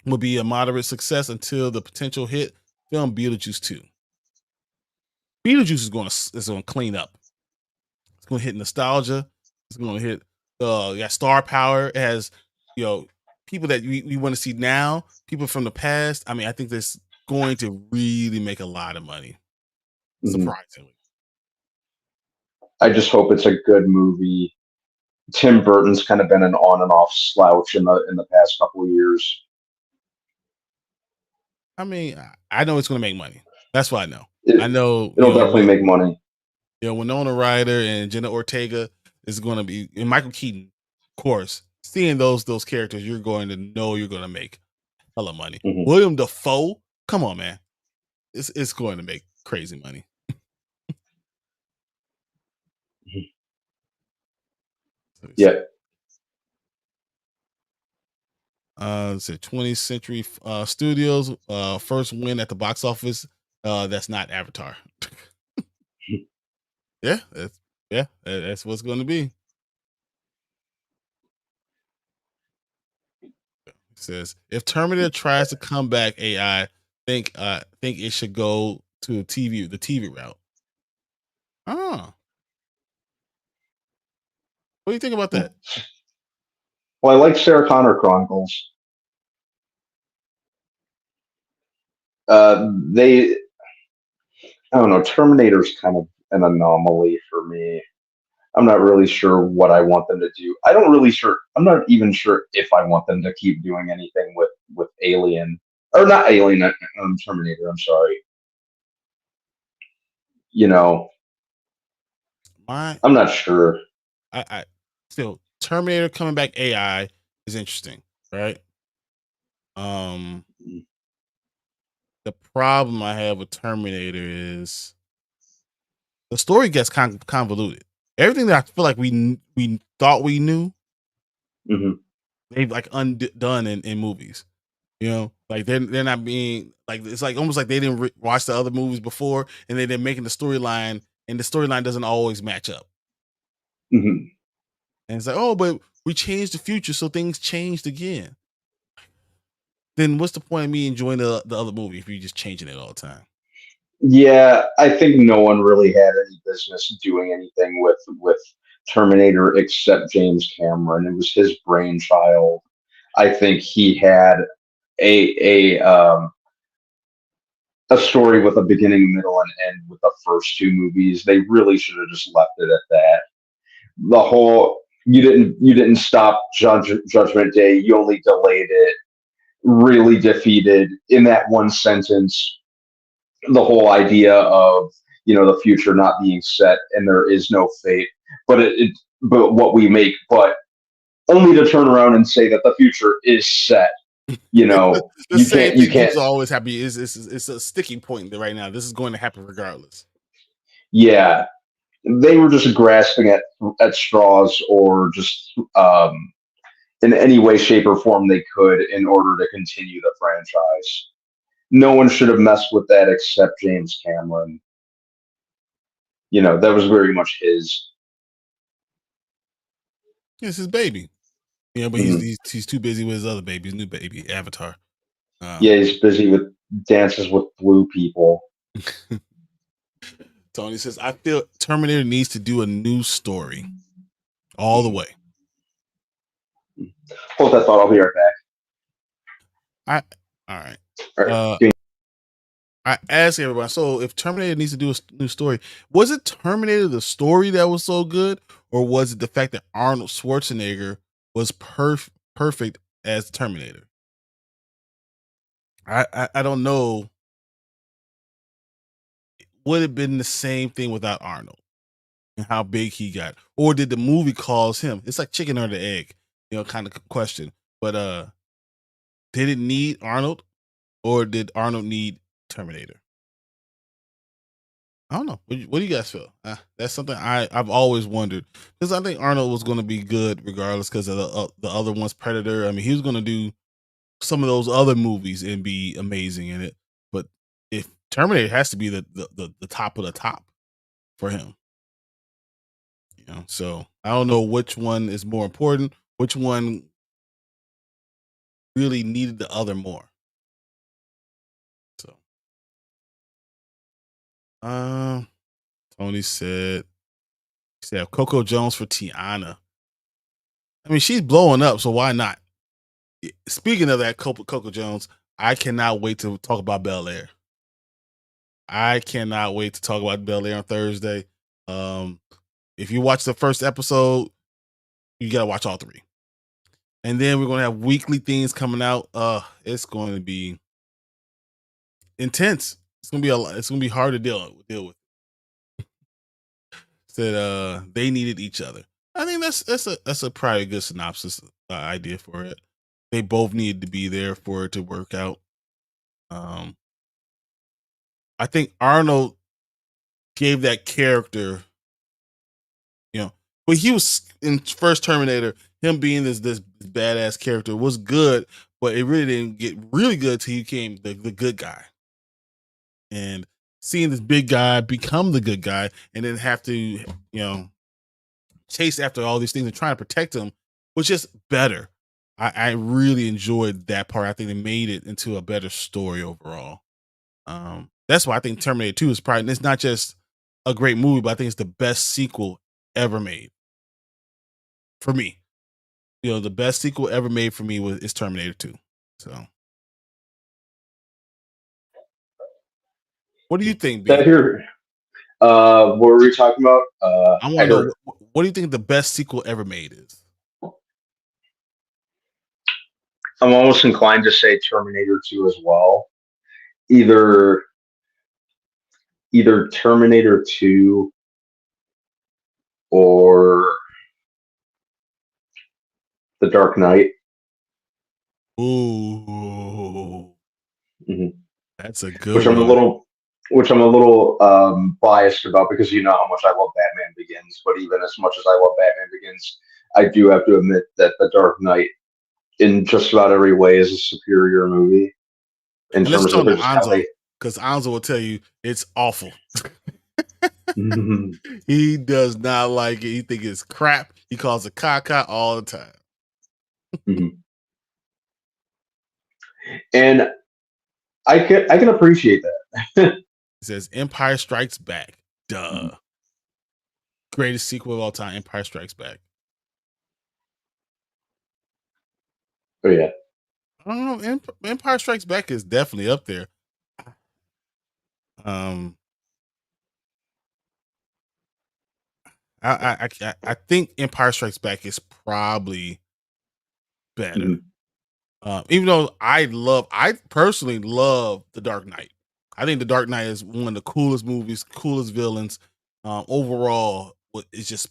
a moderate success until the potential hit film Beetlejuice 2. Beetlejuice is going to clean up. It's going to hit nostalgia. It's going to hit star power. It has people that we want to see now, people from the past. I mean, I think this going to really make a lot of money. Surprisingly. I just hope it's a good movie. Tim Burton's kind of been an on and off slouch in the past couple of years. I mean, I know it's going to make money. That's what I know. I It, know, it'll definitely make money. Winona Ryder and Jenna Ortega is going to be, and Michael Keaton, of course. Seeing those characters, you're going to know you're going to make hella money. Mm-hmm. William Dafoe, come on, man, it's going to make crazy money. Yeah. It's a 20th Century Studios first win at the box office. That's not Avatar. Yeah, that's what's going to be. It says if Terminator tries to come back AI, think it should go to the TV route. Oh, what do you think about that? Well, I like Sarah Connor Chronicles. I don't know. Terminator's kind of an anomaly for me. I'm not really sure what I want them to do. I'm not even sure if I want them to keep doing anything with Alien or not Alien. Terminator. I'm sorry. You know, I'm not sure. I still Terminator coming back AI is interesting, right? The problem I have with Terminator is the story gets convoluted. Everything that I feel like we thought we knew, Mm-hmm. they've like undone in movies. Like they're not being like, it's like almost like they didn't watch the other movies before, and they're making the storyline, and the storyline doesn't always match up. Mm-hmm. And it's like, oh, but we changed the future, so things changed again. Then what's the point of me enjoying the other movie if you're just changing it all the time? Yeah, I think no one really had any business doing anything with Terminator except James Cameron. It was his brainchild. I think he had a story with a beginning, middle, and end with the first two movies. They really should have just left it at that. The whole you didn't stop Judgment Day. You only delayed it. Really defeated in that one sentence the whole idea of the future not being set and there is no fate, but what we make, but only to turn around and say that the future is set. The You same can't you thing can't keeps always happening. It's a sticking point right now. This is going to happen regardless. Yeah, they were just grasping at straws or just in any way, shape, or form they could in order to continue the franchise. No one should have messed with that except James Cameron. That was very much his. It's his baby. But Mhm. he's too busy with his other baby, his new baby, Avatar. Yeah, he's busy with dances with blue people. Tony says, I feel Terminator needs to do a new story all the way. Hold that thought. I'll be right back. All right. All right. I ask everybody, so if Terminator needs to do a new story, was it Terminator the story that was so good, or was it the fact that Arnold Schwarzenegger was perfect as Terminator? I don't know. Would it have been the same thing without Arnold and how big he got, or did the movie cause him? It's like chicken or the egg, kind of question. But did it need Arnold, or did Arnold need Terminator? I don't know. What do you guys feel? That's something I've always wondered, because I think Arnold was going to be good regardless because of the other one's Predator. I mean, he was going to do some of those other movies and be amazing in it. But if Terminator has to be the top of the top for him, so I don't know which one is more important, which one really needed the other more. So, Tony said Coco Jones for Tiana. I mean, she's blowing up, so why not? Speaking of that, Coco Jones, I cannot wait to talk about Bel Air. I cannot wait to talk about Bel Air on Thursday. If you watch the first episode, you gotta watch all three. And then we're gonna have weekly things coming out. It's going to be intense. It's gonna be a lot. It's gonna be hard to deal with. Said they needed each other. I think that's a probably good synopsis idea for it. They both needed to be there for it to work out. I think Arnold gave that character, when he was in first Terminator, him being this badass character was good, but it really didn't get really good till he became the good guy. And seeing this big guy become the good guy and then have to, chase after all these things and trying to protect him was just better. I really enjoyed that part. I think it made it into a better story overall. That's why I think Terminator 2 is probably, it's not just a great movie, but I think it's the best sequel ever made. For me. The best sequel ever made for me is Terminator 2. So what do you think, B? What were we talking about? I want to know what do you think the best sequel ever made is? I'm almost inclined to say Terminator 2 as well. Either Terminator 2 or The Dark Knight. Ooh. Mm-hmm. That's a good which one. Which I'm a little biased about, because you know how much I love Batman Begins. But even as much as I love Batman Begins, I do have to admit that The Dark Knight, in just about every way, is a superior movie. In terms of Anzo, because Anzo will tell you it's awful. He does not like it. He thinks it's crap. He calls it caca all the time. Mm-hmm. And I can appreciate that. He says Empire Strikes Back. Duh. Mm-hmm. Greatest sequel of all time, Empire Strikes Back. Oh yeah. I don't know. Empire Strikes Back is definitely up there. I think Empire Strikes Back is probably better. Mm-hmm. Even though I personally love The Dark Knight. I think The Dark Knight is one of the coolest movies, coolest villains. Overall, it's just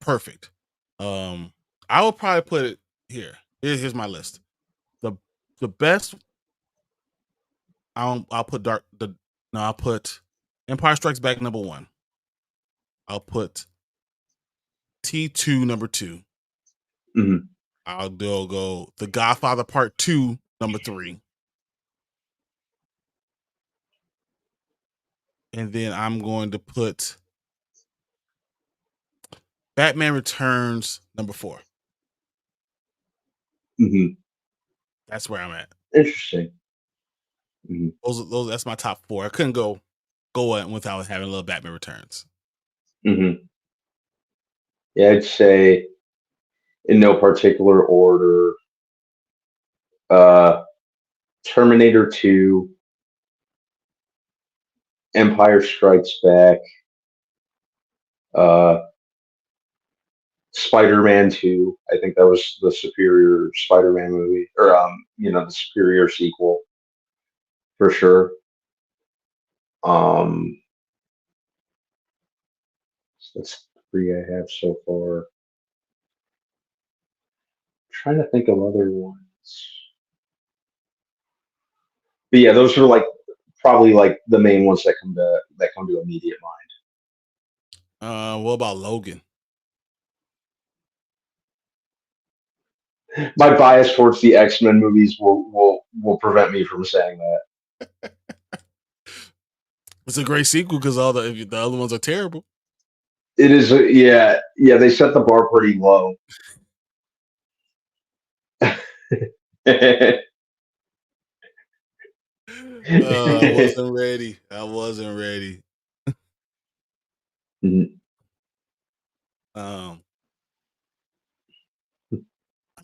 perfect. I will probably put it here. Here's my list. The best. I'll put Empire Strikes Back number 1. I'll put T2 number 2. Mm-hmm. I'll go The Godfather Part 2 number 3. And then I'm going to put Batman Returns number 4. Mm-hmm. That's where I'm at. Interesting. Mm-hmm. Those that's my top 4. I couldn't go without having a little Batman Returns. Mm-hmm. Yeah, I'd say in no particular order, Terminator 2, Empire Strikes Back, Spider-Man 2. I think that was the superior Spider-Man movie, or the superior sequel for sure. So that's 3 I have so far. I'm trying to think of other ones. But yeah, those are probably the main ones that come to immediate mind. What about Logan? My bias towards the X-Men movies will prevent me from saying that. It's a great sequel because all the other ones are terrible. It is, yeah. They set the bar pretty low. I wasn't ready. Mm-hmm. I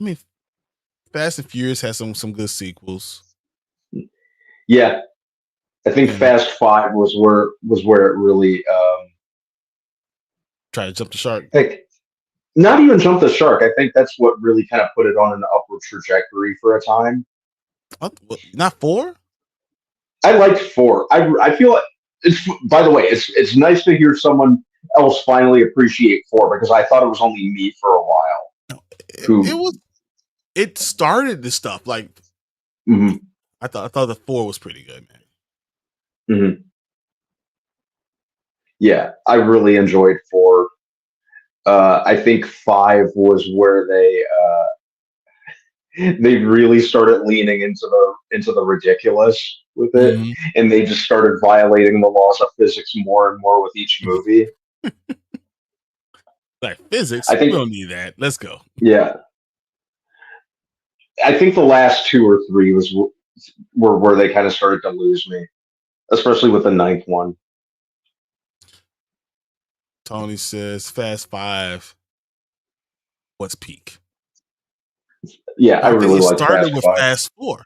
mean, Fast and Furious has some good sequels. Yeah, I think Fast 5 was where it really tried to jump the shark. Not even jump the shark. I think that's what really kind of put it on an upward trajectory for a time. Not 4? I liked four. I feel like it's. By the way, it's nice to hear someone else finally appreciate four because I thought it was only me for a while. No, it Who? was it started this stuff. Like Mm-hmm, I thought the four was pretty good, man. mm-hmm. Yeah, I really enjoyed four. I think five was where they really started leaning into the ridiculous with it, Mm-hmm. and they just started violating the laws of physics more and more with each movie. Like physics, I we think, don't need that. Let's go. yeah, I think the last two or three were where they kind of started to lose me, especially with the ninth one. Tony says Fast Five was peak. Yeah, I I think really it like started Fast with Five. Fast Four.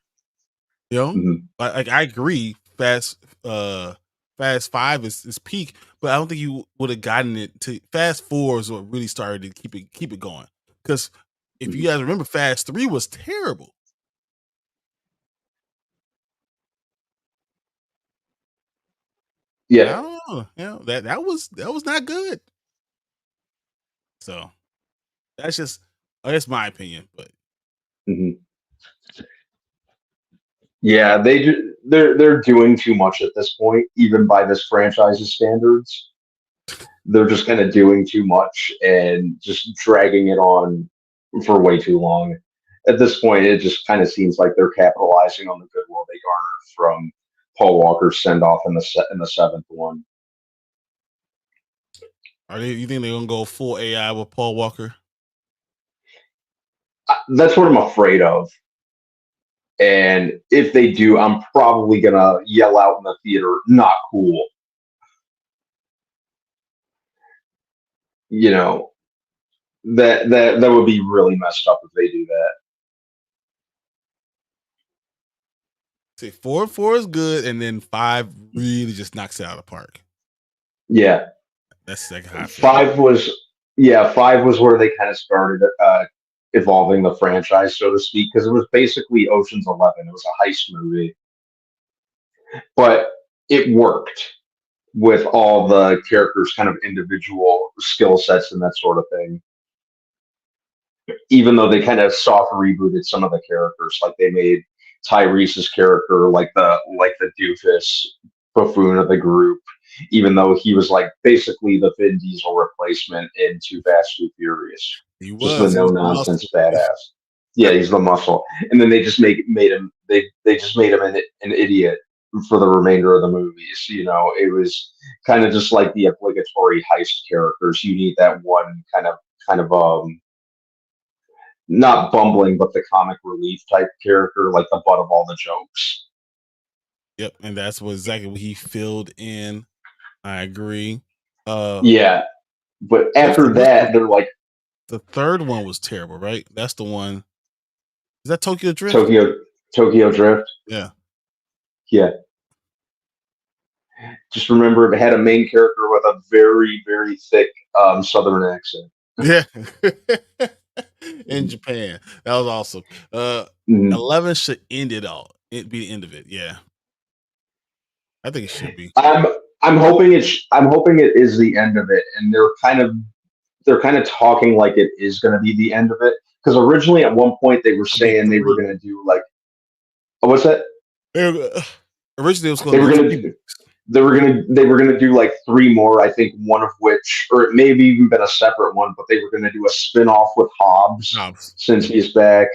You know, Mhm. like I agree. Fast Five is peak, but I don't think you would have gotten it to Fast Four is what really started to keep it going. Because if you Mhm. guys remember, Fast Three was terrible. And Yeah. I don't know, that was not good. So that's just I guess my opinion. But Mhm. Yeah, they're doing too much at this point, even by this franchise's standards. They're just kind of doing too much and just dragging it on for way too long. At this point, it just kind of seems like they're capitalizing on the goodwill they garnered from Paul Walker's send off in the seventh one. you think they're gonna go full AI with Paul Walker? That's what I'm afraid of. And if they do, I'm probably gonna yell out in the theater, "Not cool!" You know, that would be really messed up if they do that. See, four is good, and then five really just knocks it out of the park. Yeah, That's like how I feel. five was yeah, five was where they kind of started evolving the franchise, so to speak, because it was basically Ocean's 11. It was a heist movie, but it worked with all the characters' kind of individual skill sets and that sort of thing. Even though they kind of soft rebooted some of the characters, like they made Tyrese's character like the doofus buffoon of the group, even though he was like basically the Vin Diesel replacement in Too Fast Too Furious, just the He no was the muscle. nonsense badass. Yeah, he's the muscle, and then they just made him they just made him an idiot for the remainder of the movies. It was kind of just like the obligatory heist characters. You need that one kind of not bumbling, but the comic relief type character, like the butt of all the jokes. Yep, and that's exactly what he filled in. I agree. Uh, Yeah, but what's after the that, they're like the third one was terrible, right? That's the one. Is that Tokyo Drift? Tokyo Tokyo Drift. Yeah. Yeah, just remember it had a main character with a very very thick Southern accent. Yeah. In Japan. That was awesome. Mhm. 11 should end it all. It be the end of it. Yeah. I think it should be. I'm I'm hoping it is the end of it, and they're kind of talking like it is going to be the end of it because originally at one point they were It'll be saying they were three. going to do like what's that? Originally, it was going They to were be going three. to they were gonna do like three more. I think one of which, or it may have even been a separate one, but they were gonna do a spin off with Hobbs Hobbs. since he's back.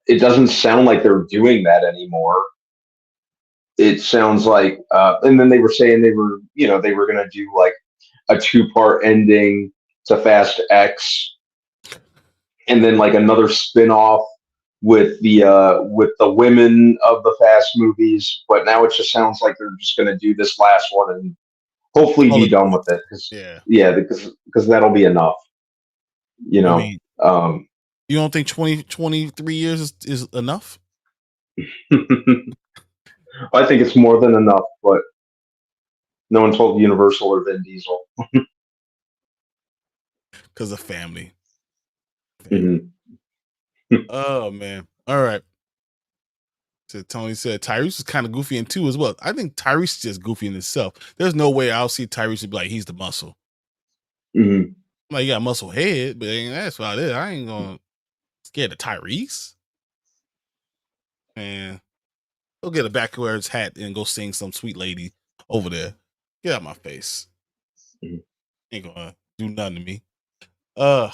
It doesn't sound like they're doing that anymore. It sounds like, and then they were saying they were gonna do like a two-part ending to Fast X, and then like another spin-off with the women of the Fast movies. But now it just sounds like they're just gonna do this last one and hopefully Call be it done with quits. it because Yeah. yeah, because that'll be enough, you I know. mean, Um, you don't think 23 years is enough? I think it's more than enough, but no one told Universal or Vin Diesel. Because of family. Family. Mhm. Oh, man. All right. So Tony said Tyrese is kind of goofy in 2 as well. I think Tyrese is just goofy in himself. There's no way I'll see Tyrese and be like, he's the muscle. Mm-hmm. Like, you got a muscle head, but that's about it. I ain't gonna scared of Tyrese. And he'll get a backwards hat and go sing some sweet lady over there. Get out my face. Mm-hmm. Ain't gonna do nothing to me. All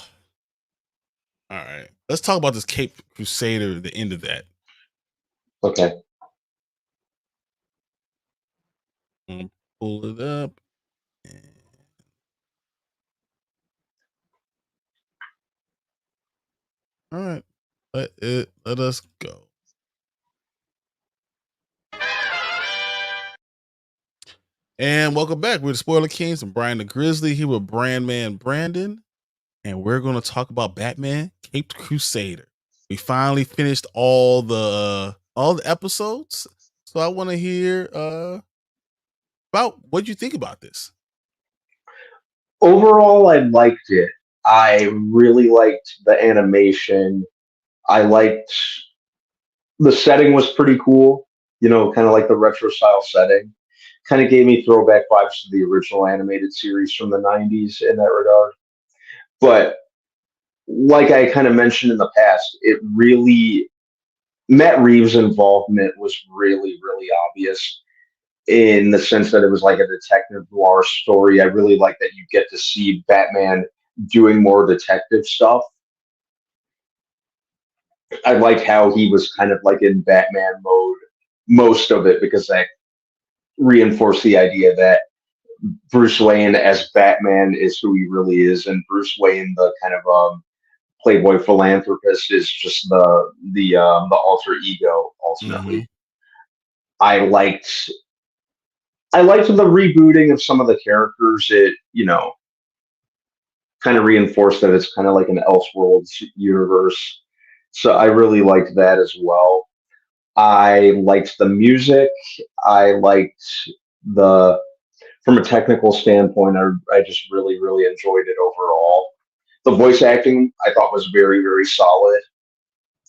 right. Let's talk about this Cape Crusader, the end of that. Okay. Pull it up. All right. Let us go. And welcome back. We're the Spoiler Kings and Bryon the Grizzly here with Brandman Brandon. And we're going to talk about Batman Caped Crusader. We finally finished all the episodes. So I want to hear about what you think about this. Overall, I liked it. I really liked the animation. I liked the setting was pretty cool. You know, kind of like the retro style setting. Kind of gave me throwback vibes to the original animated series from the 90s in that regard. But like I kind of mentioned in the past, it really, Matt Reeves' involvement was really, really obvious in the sense that it was like a detective noir story. I really like that you get to see Batman doing more detective stuff. I liked how he was kind of like in Batman mode most of it because that reinforced the idea that Bruce Wayne as Batman is who he really is, and Bruce Wayne, the kind of playboy philanthropist, is just the alter ego. Ultimately, I liked the rebooting of some of the characters. It kind of reinforced that it's kind of like an Elseworlds universe. So I really liked that as well. I liked the music. I liked the from a technical standpoint. I just really really enjoyed it overall. The voice acting I thought was very very solid,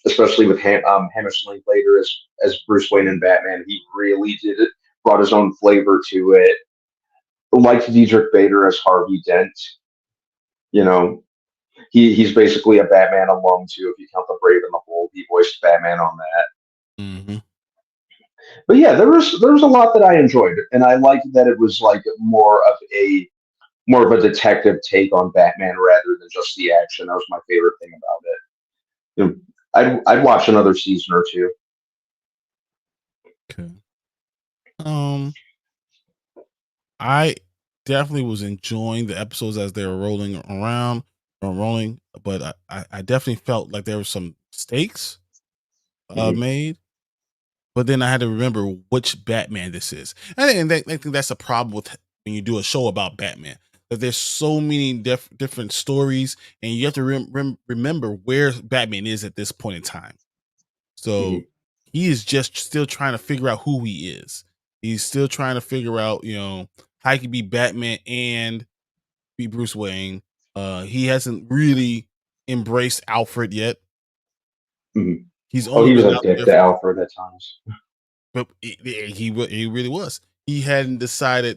especially with Hamish Linklater as Bruce Wayne and Batman. He really did it. Brought his own flavor to it. Liked Diedrich Bader as Harvey Dent. You know, he's basically a Batman alum too. If you count the Brave and the Bold, he voiced Batman on that. Mm-hmm. But yeah, there was a lot that I enjoyed, and I liked that it was like more of a detective take on Batman rather than just the action. That was my favorite thing about it. You know, I'd watch another season or two. Okay. I definitely was enjoying the episodes as they were rolling around or rolling, but I definitely felt like there were some mistakes made. But then I had to remember which Batman this is, and I think that's a problem with when you do a show about Batman. That there's so many different stories, and you have to remember where Batman is at this point in time. So he is just still trying to figure out who he is. He's still trying to figure out, how he can be Batman and be Bruce Wayne. He hasn't really embraced Alfred yet. Mm-hmm. He's only he was been a out dick there to Alfred at times. but he really was. He hadn't decided,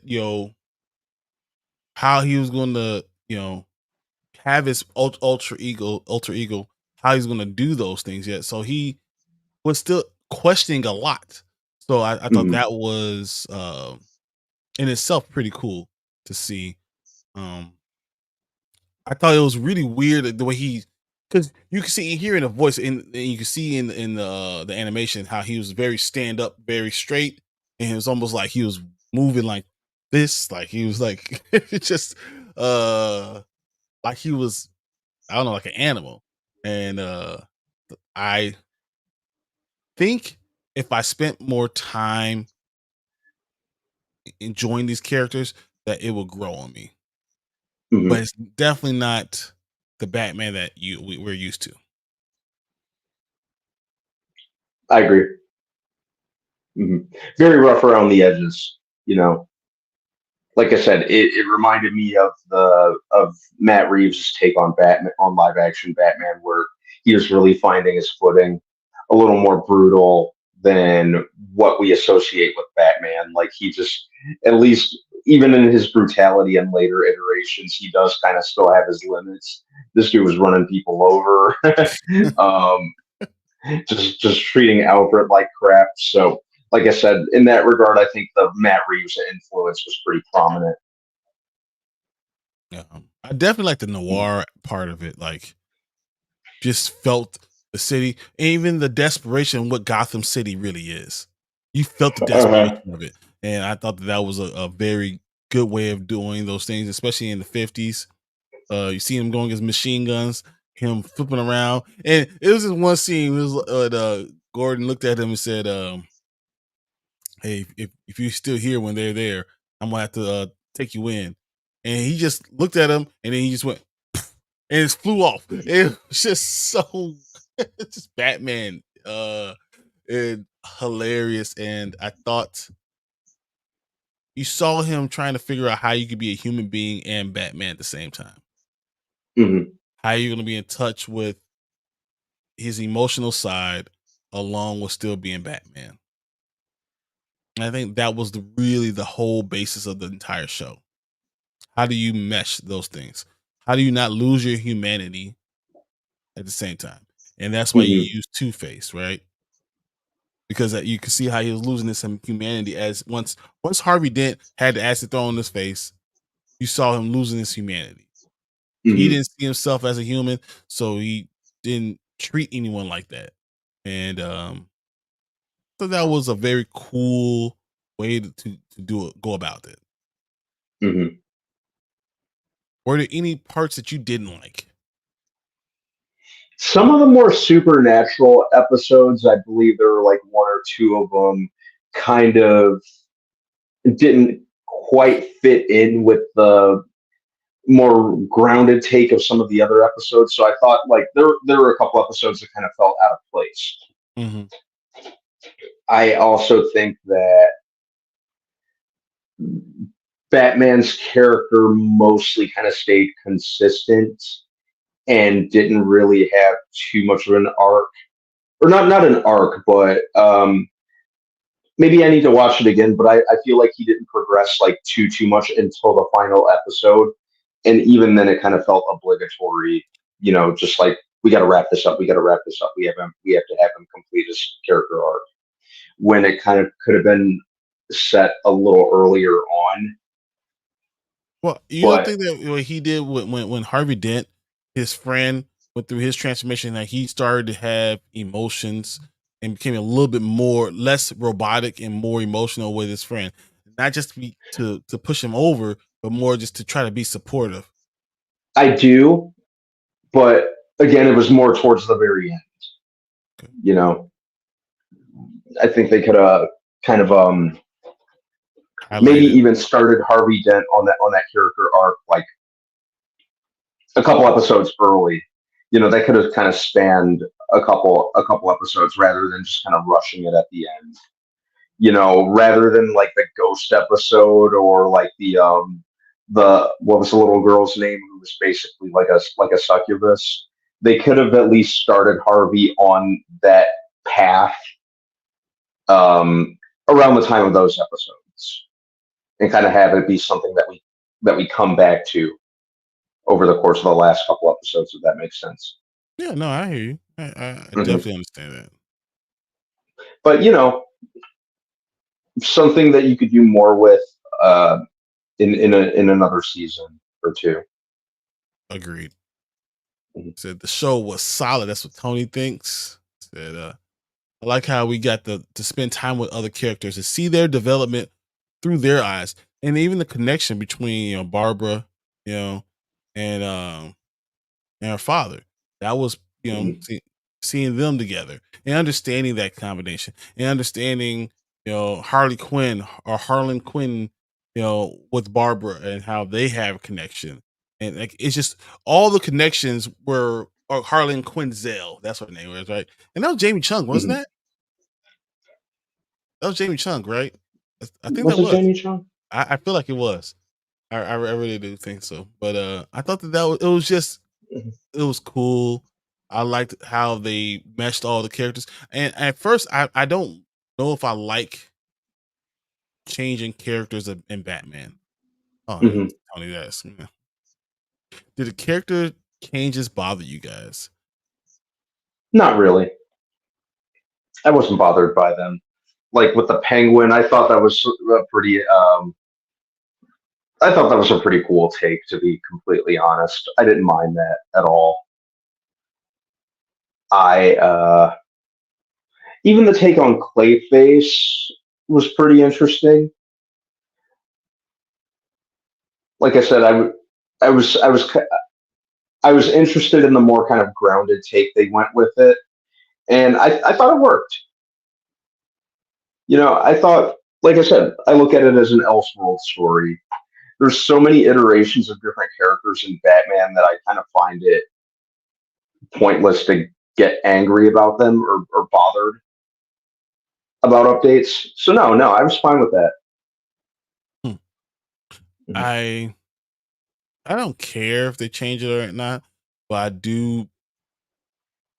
how he was going to, have his ultra ego, how he's going to do those things yet. So he was still questioning a lot. So I thought that was in itself pretty cool to see. I thought it was really weird the way because you can see here in the voice and you can see in the animation how he was very stand up, very straight, and it was almost like he was moving like this, like he was like just like he was, I don't know, like an animal. And I think if I spent more time enjoying these characters, that it will grow on me. But it's definitely not the Batman that we're used to. I agree. Very rough around the edges, Like I said, it reminded me of Matt Reeves' take on Batman, on live action Batman, where he was really finding his footing, a little more brutal, than what we associate with Batman. Like he just, at least even in his brutality and later iterations, he does kind of still have his limits. This dude was running people over, um, just treating Alfred like crap. So, like I said, in that regard, I think the Matt Reeves influence was pretty prominent. Yeah, I definitely like the noir part of it. Like, just felt the city, and even the desperation what Gotham City really is. You felt the Uh-huh. desperation of it, and I thought that was a very good way of doing those things, especially in the 50s. You see him going against machine guns, him flipping around, and it was this one scene. It was Gordon looked at him and said, "Hey, if you're still here when they're there, I'm gonna have to take you in." And he just looked at him, and then he just went and it flew off. It was just so it's just Batman and hilarious. And I thought you saw him trying to figure out how you could be a human being and Batman at the same time. Hmm. How you're gonna be in touch with his emotional side along with still being Batman. And I think that was really the whole basis of the entire show. How do you mesh those things? How do you not lose your humanity at the same time? And that's why you Hmm. use Two-Face, right? Because you can see how he was losing his humanity as once Harvey Dent had the acid thrown in his face, you saw him losing his humanity. He Hmm. didn't see himself as a human, so he didn't treat anyone like that. And so that was a very cool way to do it, go about it. Hmm. Were there any parts that you didn't like? Some of the more supernatural episodes, I believe there were like one or two of them, kind of didn't quite fit in with the more grounded take of some of the other episodes. So I thought like there were a couple episodes that kind of felt out of place. Mm-hmm. I also think that Batman's character mostly kind of stayed consistent and didn't really have too much of an arc, or not an arc, but maybe I need to watch it again. But I feel like he didn't progress like too much until the final episode, and even then it kind of felt obligatory. Just like we got to wrap this up. We got to wrap this up. We have to have him complete his character arc when it kind of could have been set a little earlier on. Well, you don't But think that what he did when Harvey Dent, his friend, went through his transformation, that he started to have emotions and became a little bit more less robotic and more emotional with his friend, not just to push him over, but more just to try to be supportive. I do, but again, it was more towards the very end. Okay. You know, I think they could have kind of maybe Highlighted. even started Harvey Dent on that character arc like a couple episodes early. They could have kind of spanned a couple episodes rather than just kind of rushing it at the end. Rather than like the ghost episode or like the what was the little girl's name who was basically like a succubus. They could have at least started Harvey on that path around the time of those episodes and kind of have it be something that we come back to over the course of the last couple episodes, if that makes sense. Yeah, no, I hear you. I Hmm. definitely understand that. But something that you could do more with uh, in another season or two. Agreed. Mhm. Said the show was solid. That's what Tony thinks. Said I like how we got to spend time with other characters and see their development through their eyes, and even the connection between Barbara, you know, and and her father. That was Mhm. seeing them together and understanding that combination and understanding Harley Quinn or Harlan Quinn, with Barbara and how they have a connection, and like it's just all the connections were or Harlan Quinzel. That's what her name was, right? And that was Jamie Chung, wasn't Mhm. that? That was Jamie Chung, right? I think that Was it was. Jamie Chung? I feel like it was. I really do think so. But I thought that it was just Mhm. it was cool. I liked how they meshed all the characters. And at first, I don't. know if I like changing characters in Batman. Oh, yeah, hmm Tony, that's yeah. Did the character changes bother you guys? Not really. I wasn't bothered by them. Like with the Penguin, I thought that was a pretty. I thought that was a pretty cool take. To be completely honest, I didn't mind that at all. I even the take on Clayface was pretty interesting. Like I said, I was, I was, I was interested in the more kind of grounded take they went with it, and I thought it worked. I thought, like I said, I look at it as an Elseworld story. There's so many iterations of different characters in Batman that I kind of find it pointless to get angry about them or bothered about updates. So no, I was fine with that. Hmm. Mhm. I don't care if they change it or not, but I do.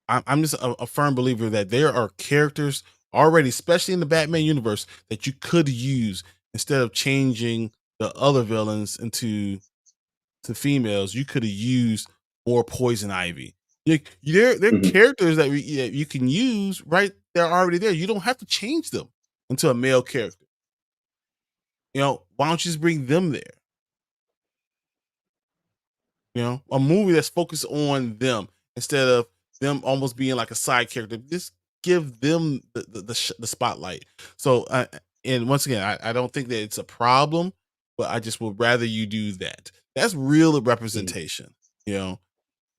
I'm just a firm believer that there are characters already, especially in the Batman universe, that you could use instead of changing the other villains to females. You could have used more Poison Ivy. They're Mhm. characters that you can use right. They're already there. You don't have to change them into a male character. Why don't you just bring them there? A movie that's focused on them instead of them almost being like a side character. Just give them the spotlight. So, and once again, I don't think that it's a problem, but I just would rather you do that. That's real Mhm. representation. You know,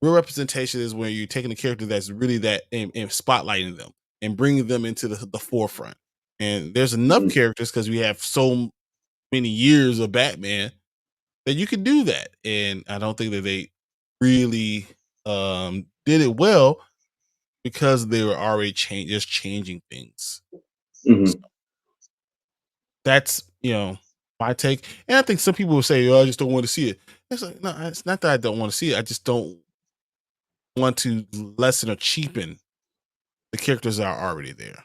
real representation is when you're taking a character that's really that and spotlighting them and bringing them into the forefront. And there's enough Mhm. characters because we have so many years of Batman that you can do that. And I don't think that they really did it well because they were already just changing things. So Mhm. that's my take. And I think some people will say, "Oh, I just don't want to see it." It's like, no, it's not that I don't want to see it. I just don't want to lessen or cheapen the characters that are already there.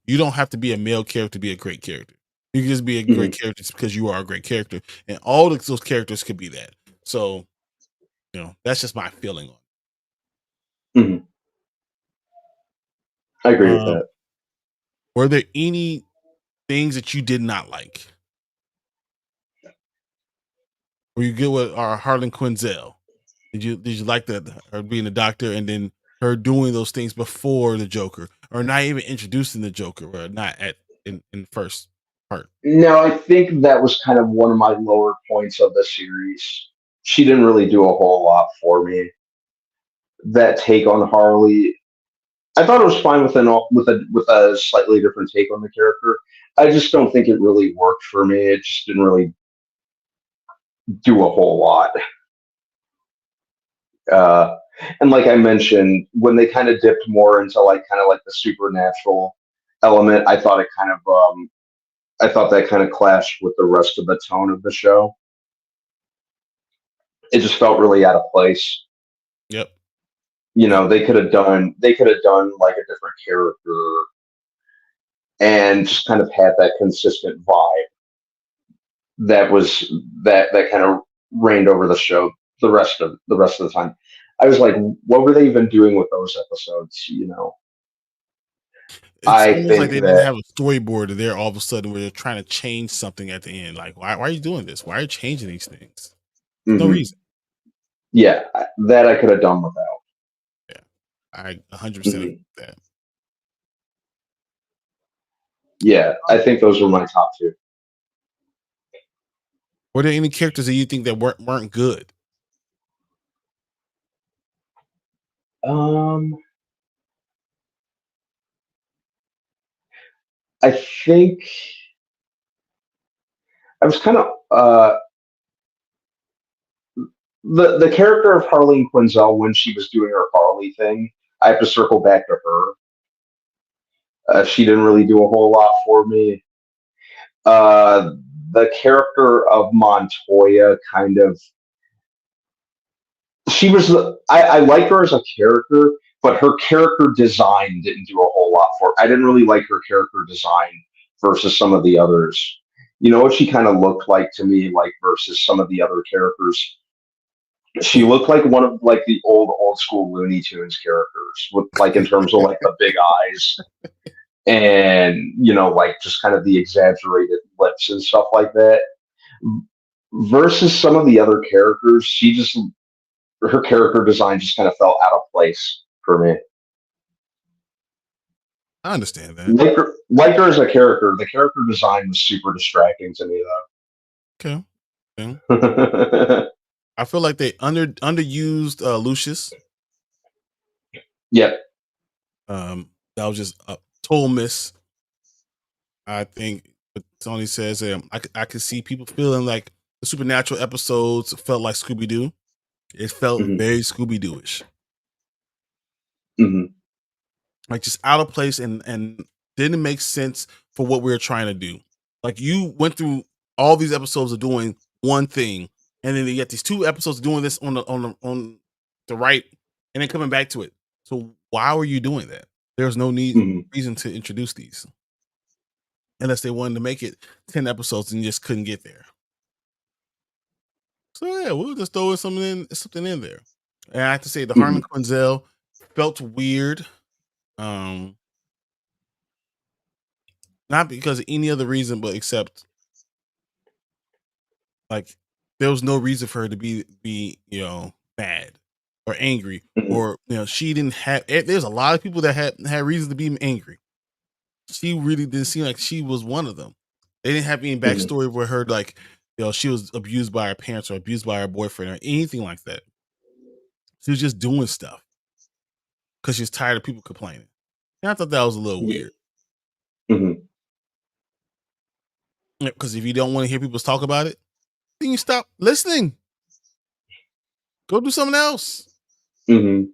You don't have to be a male character to be a great character. You can just be a great Mhm. character just because you are a great character, and all of those characters could be that. So that's just my feeling on it. Mhm. I agree with Um, that. were there any things that you did not like? Were you good with our Harlan Quinzel? Did you like that her being a doctor and then her doing those things before the Joker, or not even introducing the Joker, or not in the first part? No, I think that was kind of one of my lower points of the series. She didn't really do a whole lot for me. That take on Harley, I thought it was fine with a slightly different take on the character. I just don't think it really worked for me. It just didn't really do a whole lot. Uh, and like I mentioned, when they kind of dipped more into like the supernatural element, I thought that kind of clashed with the rest of the tone of the show. It just felt really out of place. Yep. Yep. They could have done like a different character and just kind of had that consistent vibe that was that kind of reigned over the show the rest of the time. I was like, what were they even doing with those episodes? It's I almost like think they didn't that have a storyboard there all of a sudden where they're trying to change something at the end. Like, why are you doing this? Why are you changing these things? No mhm, reason. yeah, that I could have done without. Yeah. I 100% agree Mhm. with that. Yeah, I think those were my top two. Were there any characters that you think that weren't good? Um, I think I was kind of the character of Harleen Quinzel when she was doing her Harley thing. I have to circle back to her. She didn't really do a whole lot for me. Uh, the character of Montoya kind of she was I like her as a character, but her character design didn't do a whole lot for it. I didn't really like her character design versus some of the others. You know what she kind of looked like to me, like versus some of the other characters. She Who? looked like one of like the old school Looney Tunes characters, with like in terms of like the big eyes and like just kind of the exaggerated lips and stuff like that. Versus some of the other characters, her character design just kind of felt out of place for me. I understand that. Like her as a character, the character design was super distracting to me Okay. Okay. though. I feel like they underused Lucius. Yep. That was just a total miss. I think what Tony says, I could see people feeling like the supernatural episodes felt like Scooby Doo. It felt Hmm. very Scooby Doo-ish, Hmm. like just out of place and didn't make sense for what we were trying to do. Like you went through all these episodes of doing one thing, and then you get these 2 episodes doing this on the right, and then coming back to it. So why were you doing that? There's no Hmm. reason to introduce these unless they wanted to make it 10 episodes and just couldn't get there. So yeah, we'll just throw something in there. And I have to say the Hmm. Harlan Quinzel felt weird. Um, not because of any other reason, but except like there was no reason for her to be mad or angry, Hmm. or she didn't have. There's a lot of people that had reason to be angry. She really didn't seem like she was one of them. They didn't have any Hmm. backstory where her like she was abused by her parents or abused by her boyfriend or anything like that. She was just doing stuff because she was tired of people complaining. And I thought that was a little Yeah. weird. Hmm. Because if you don't want to hear people talk about it, then you stop listening. Go do something else. Hmm.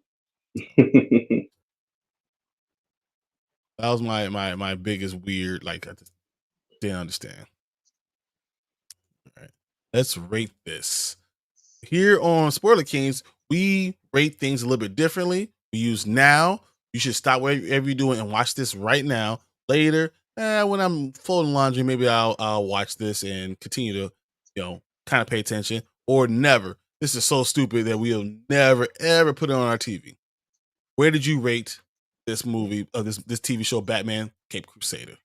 That was my biggest weird. Like I just didn't understand. All right, let's rate this. Here on Spoiler Kings, we rate things a little bit differently. We use now. You should stop whatever you're doing and watch this right now. Later, when I'm folding laundry, maybe I'll watch this and continue to, kind of pay attention. Or never. This is so stupid that we'll never ever put it on our TV. Where did you rate this movie, this TV show, Batman Cape Crusader?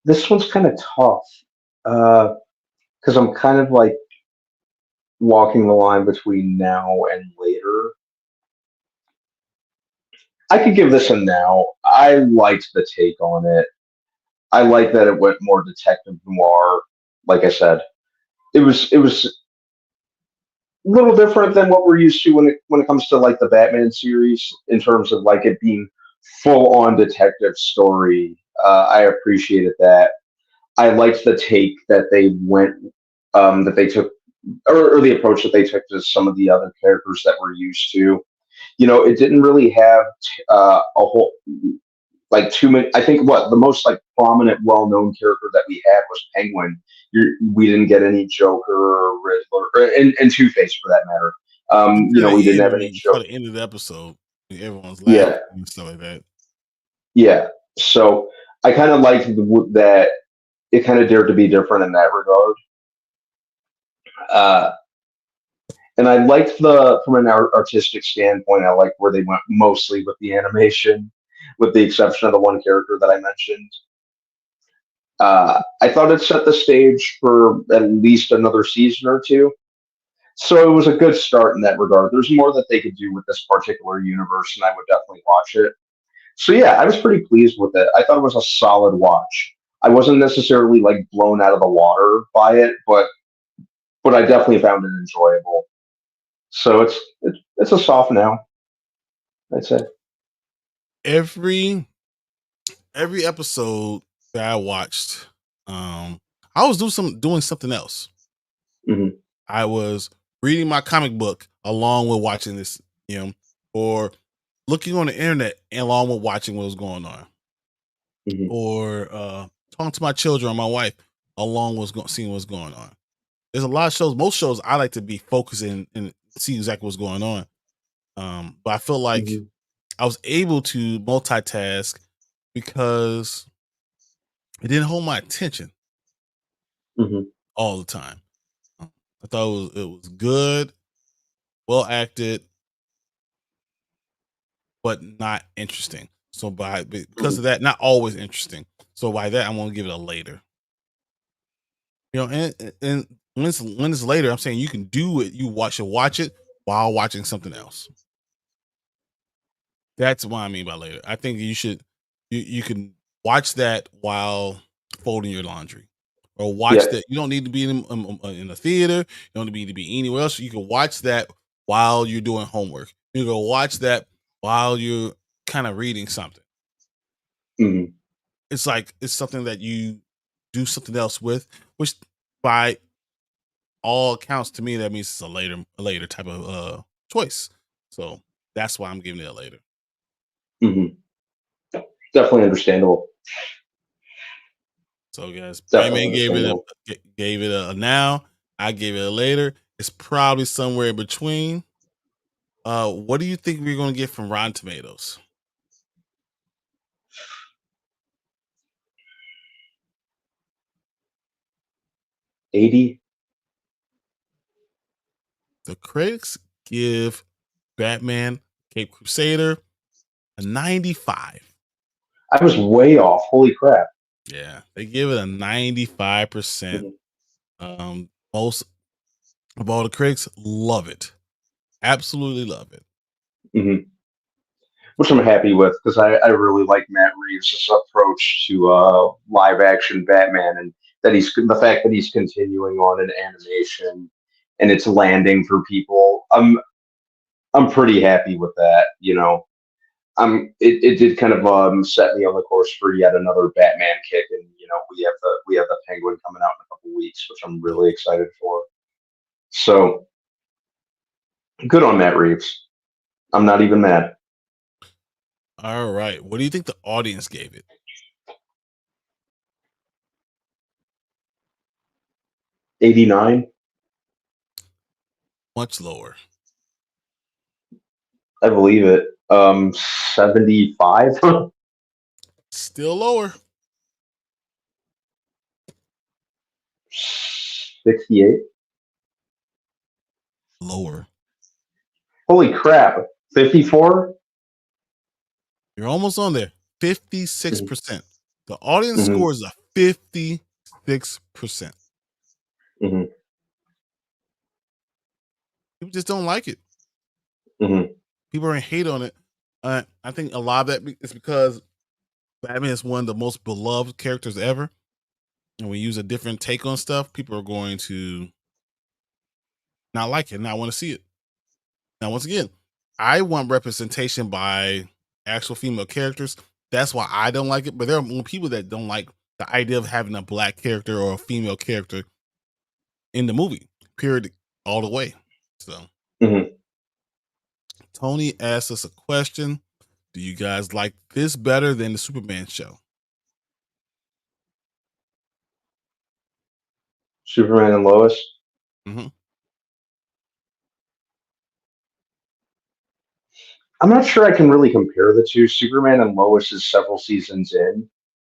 This one's kind of tough because I'm kind of like walking the line between now and later. I could give this a now. I liked the take on it. I like that it went more detective noir. Like I said, it was a little different than what we're used to when it comes to like the Batman series in terms of like it being full on detective story. I appreciated that. I liked the take that they went that they took or the approach that they took to some of the other characters that we're used to. It didn't really have a whole like too many. I think what the most like prominent, well-known character that we had was Penguin. We didn't get any Joker or Riddler, and Two Face for that matter. We The didn't end have when any you saw Joker. the end of the episode, and everyone's laughing Yeah, and stuff like that. yeah. So I kind of liked that it kind of dared to be different in that regard. Uh, and I liked from an artistic standpoint, I liked where they went mostly with the animation, with the exception of the one character that I mentioned. I thought it set the stage for at least another season or two. So it was a good start in that regard. There's more that they could do with this particular universe, and I would definitely watch it. So yeah, I was pretty pleased with it. I thought it was a solid watch. I wasn't necessarily like blown out of the water by it, but I definitely found it enjoyable. So it's a soft now, I'd say. Every episode that I watched, I was doing something else. Hmm. I was reading my comic book along with watching this, or looking on the internet along with watching what was going on, Hmm. or talking to my children or my wife along seeing what's going on. There's a lot of shows. Most shows I like to be focusing and see exactly what's going on. But I feel like I was able to multitask because it didn't hold my attention all the time. I thought it was good, well acted, but not interesting. So because of that, not always interesting. So by that, I'm gonna give it a later. And when it's later, I'm saying you can do it. Should watch it while watching something else. That's what I mean by later. I think you can watch that while folding your laundry, or watch Yeah. that. You don't need to be in a theater. You don't need to be anywhere else. You can watch that while you're doing homework. You can watch that while you're kind of reading something. Mhm. It's like it's something that you do something else with, which by all accounts to me that means it's a later type of choice. So that's why I'm giving it a later. Mhm. Definitely understandable. So guys, Brian Definitely Man understandable. gave it a now. I gave it a later. It's probably somewhere in between. What do you think we're going to get from Rotten Tomatoes? 80. The critics give Batman Cape Crusader a 95. I was way off. Holy crap. Yeah, they give it a 95%. Mhm. Most of all the critics love it. Absolutely love it. Mhm. Which I'm happy with because I really like Matt Reeves' approach to live action Batman, and that the fact that he's continuing on in animation and it's landing for people. I'm pretty happy with that. It did kind of set me on the course for yet another Batman kick, and we have the Penguin coming out in a couple weeks, which I'm Yep. really excited for. So good on Matt Reeves. I'm not even mad. All right. What do you think the audience gave it? 89. Much lower. I believe it. 75. Still lower. 68. Lower. Holy crap. 54. You're almost on there. 56%. The audience Mm-hmm. score is a 56%. Mm-hmm. People just don't like it. Mm-hmm. People are in hate on it. I think a lot of that is because Batman is one of the most beloved characters ever. And we use a different take on stuff, people are going to not like it, not want to see it. Now, once again, I want representation by actual female characters. That's why I don't like it. But there are more people that don't like the idea of having a black character or a female character in the movie, period, all the way. So, Mm-hmm. Tony asked us a question. Do you guys like this better than the Superman show? Superman and Lois. Mm-hmm. I'm not sure I can really compare the two. Superman and Lois is several seasons in.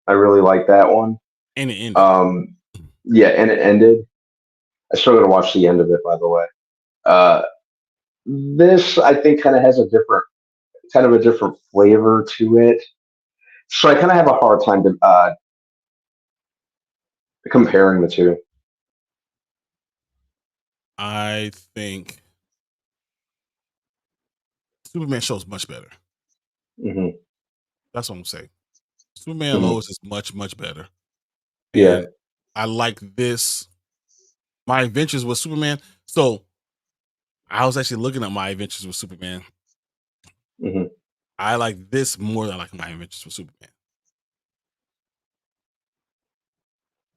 I really like that one. And it ended. Um, yeah, and it ended. I still got to watch the end of it, by the way. Uh, this I think kind of a different flavor to it. So I kind of have a hard time comparing the two. I think Superman show is much better. Hmm. That's what I'm saying. Superman and Hmm. Lois is much, much better. Yeah. And I like this. My Adventures with Superman. So I was actually looking at My Adventures with Superman. Hmm. I like this more than I like My Adventures with Superman.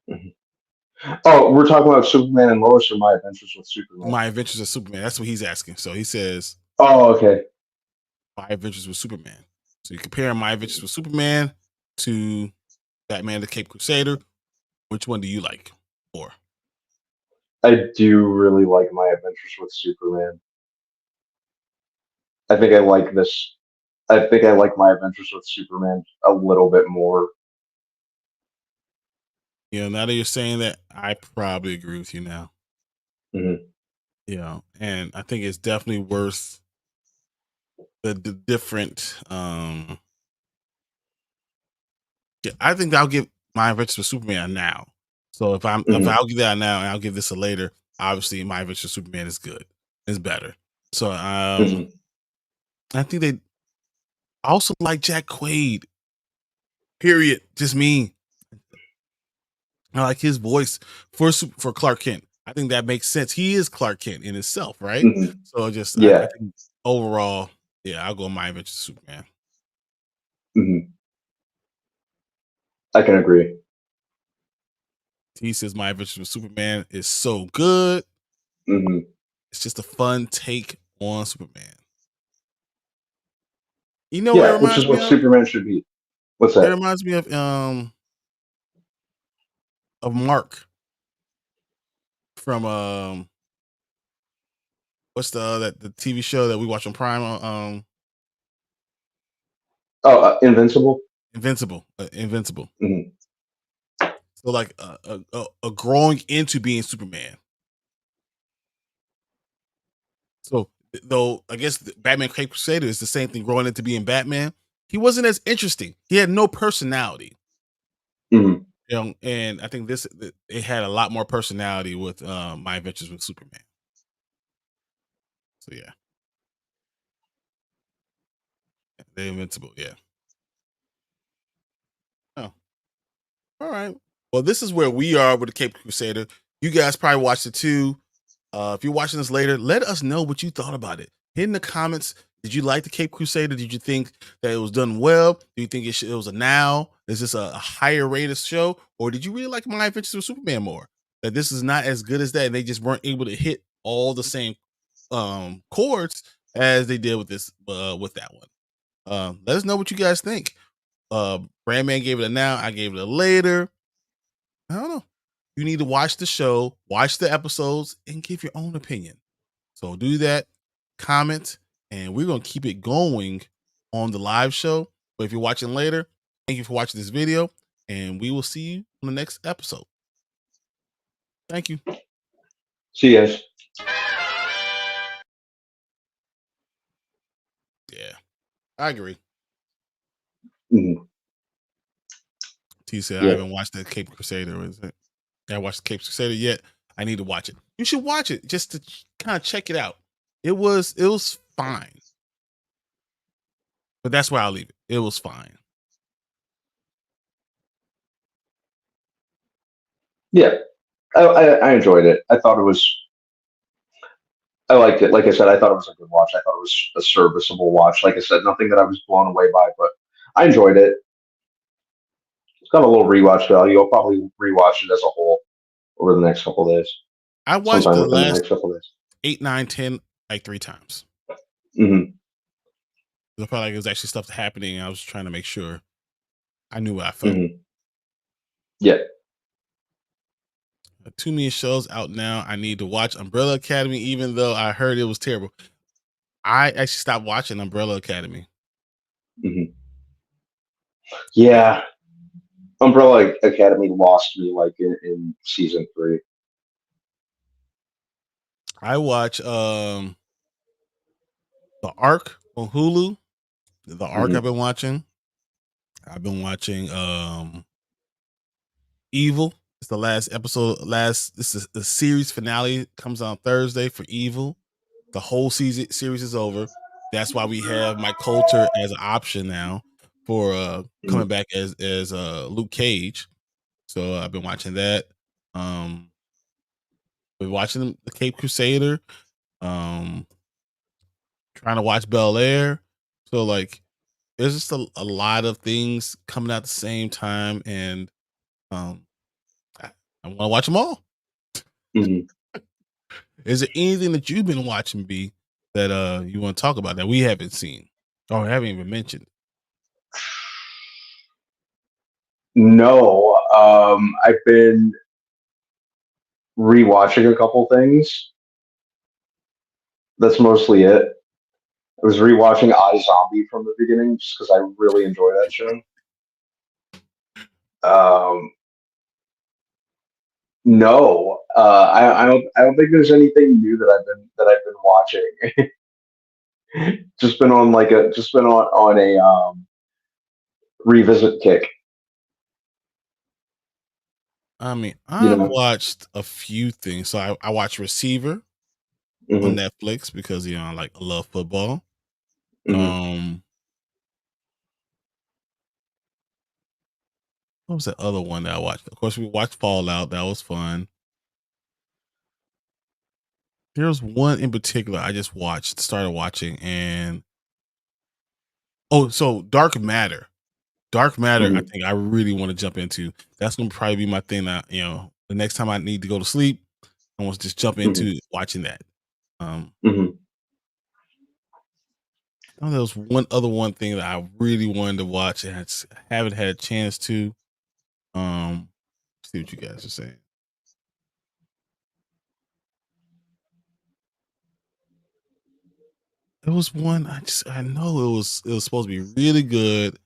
Hmm. Oh, we're talking about Superman and Lois or My Adventures with Superman? My Adventures with Superman. That's what he's asking. So he says Oh, okay. My Adventures with Superman. So you compare My Adventures with Superman to Batman the Cape Crusader. Which one do you like more? I do really like My Adventures with Superman. I think I like this. I think I like My Adventures with Superman a little bit more. Now that you're saying that, I probably agree with you now. Mm-hmm. And I think it's definitely worth the different. Yeah, I think I'll give My Adventures with Superman now. So if Mm-hmm. I'll give that now and I'll give this a later, obviously My Adventures with Superman is good. It's better. So Mm-hmm. I think they also like Jack Quaid. Period. Just me. I like his voice for Clark Kent. I think that makes sense. He is Clark Kent in itself, right? Mm-hmm. So just I Yeah. think overall, yeah, I'll go My Adventures with Superman. Mm-hmm. I can agree. He says My Adventures with Superman is so good. Mm-hmm. It's just a fun take on Superman. You know what it Yeah, which is reminds me what of? Superman should be. What's It that? reminds me of Mark from what's the TV show that we watch on Prime, Oh, Invincible. Invincible. Mm-hmm. So like a growing into being Superman. So though I guess Batman Cape Crusader is the same thing, growing into being Batman. He wasn't as interesting. He had no personality. Mm-hmm. And I think it had a lot more personality with My Adventures with Superman. So yeah, the Invincible. Yeah. Oh, all right. Well, this is where we are with the Cape Crusader. You guys probably watched it too. If you're watching this later, let us know what you thought about it. Hit in the comments. Did you like the Cape Crusader? Did you think that it was done well? Do you think it was a now? Is this a higher rated show? Or did you really like My Adventures with Superman more? That this is not as good as that, and they just weren't able to hit all the same chords as they did with this with that one. Let us know what you guys think. Brandman gave it a now, I gave it a later. I don't know. You need to watch the show, watch the episodes, and give your own opinion. So do that, comment, and we're gonna keep it going on the live show. But if you're watching later, thank you for watching this video, and we will see you on the next episode. Thank you. See you guys. Yeah, I agree. Mm-hmm. T said I Yeah. haven't watched the Cape Crusader. Is it? I haven't watched the Cape Crusader yet. I need to watch it. You should watch it just to kind of check it out. It was fine, but that's where I'll leave it. It was fine. Yeah. I enjoyed it. I thought it was. I liked it. Like I said, I thought it was a good watch. I thought it was a serviceable watch. Like I said, nothing that I was blown away by, but I enjoyed it. It's got a little rewatch value. I'll probably rewatch it as a whole over the next couple of days. I watched Sometime the within the last next couple of days. 8, 9, 10 like 3 times. Mm-hmm. I felt like it was actually stuff happening. I was trying to make sure I knew what I felt. Mm-hmm. Yeah. Too many shows out now. I need to watch Umbrella Academy, even though I heard it was terrible. I actually stopped watching Umbrella Academy. Mm-hmm. Yeah. Umbrella Academy lost me like in season 3. I watch the Arc on Hulu. The Arc Mm-hmm. I've been watching. I've been watching Evil. It's the last episode. This is the series finale comes on Thursday for Evil. The whole series is over. That's why we have Mike Coulter as an option now for coming back as Luke Cage. So I've been watching that. Been watching the Cape Crusader. Trying to watch Bel Air. So like, there's just a lot of things coming out at the same time, and I want to watch them all. Mm-hmm. Is there anything that you've been watching, B, that you want to talk about that we haven't seen or haven't even mentioned? No, I've been rewatching a couple things. That's mostly it. I was rewatching iZombie from the beginning just because I really enjoy that show. Um, no, I don't think there's anything new that I've been watching. Just been on a revisit kick. I mean, You I've know. watched a few things. So I watched Receiver on Hmm. Netflix because I love football. Hmm. Um, what was the other one that I watched? Of course, we watched Fallout. That was fun. There's one in particular I just started watching, and so Dark Matter. Dark Matter, I Hmm. think I really want to jump into. That's gonna probably be my thing that, the next time I need to go to sleep, I want to just jump Hmm. into watching that. Um, Hmm. I know there was one thing that I really wanted to watch and haven't had a chance to. Um, see what you guys are saying. There was one I know it was supposed to be really good.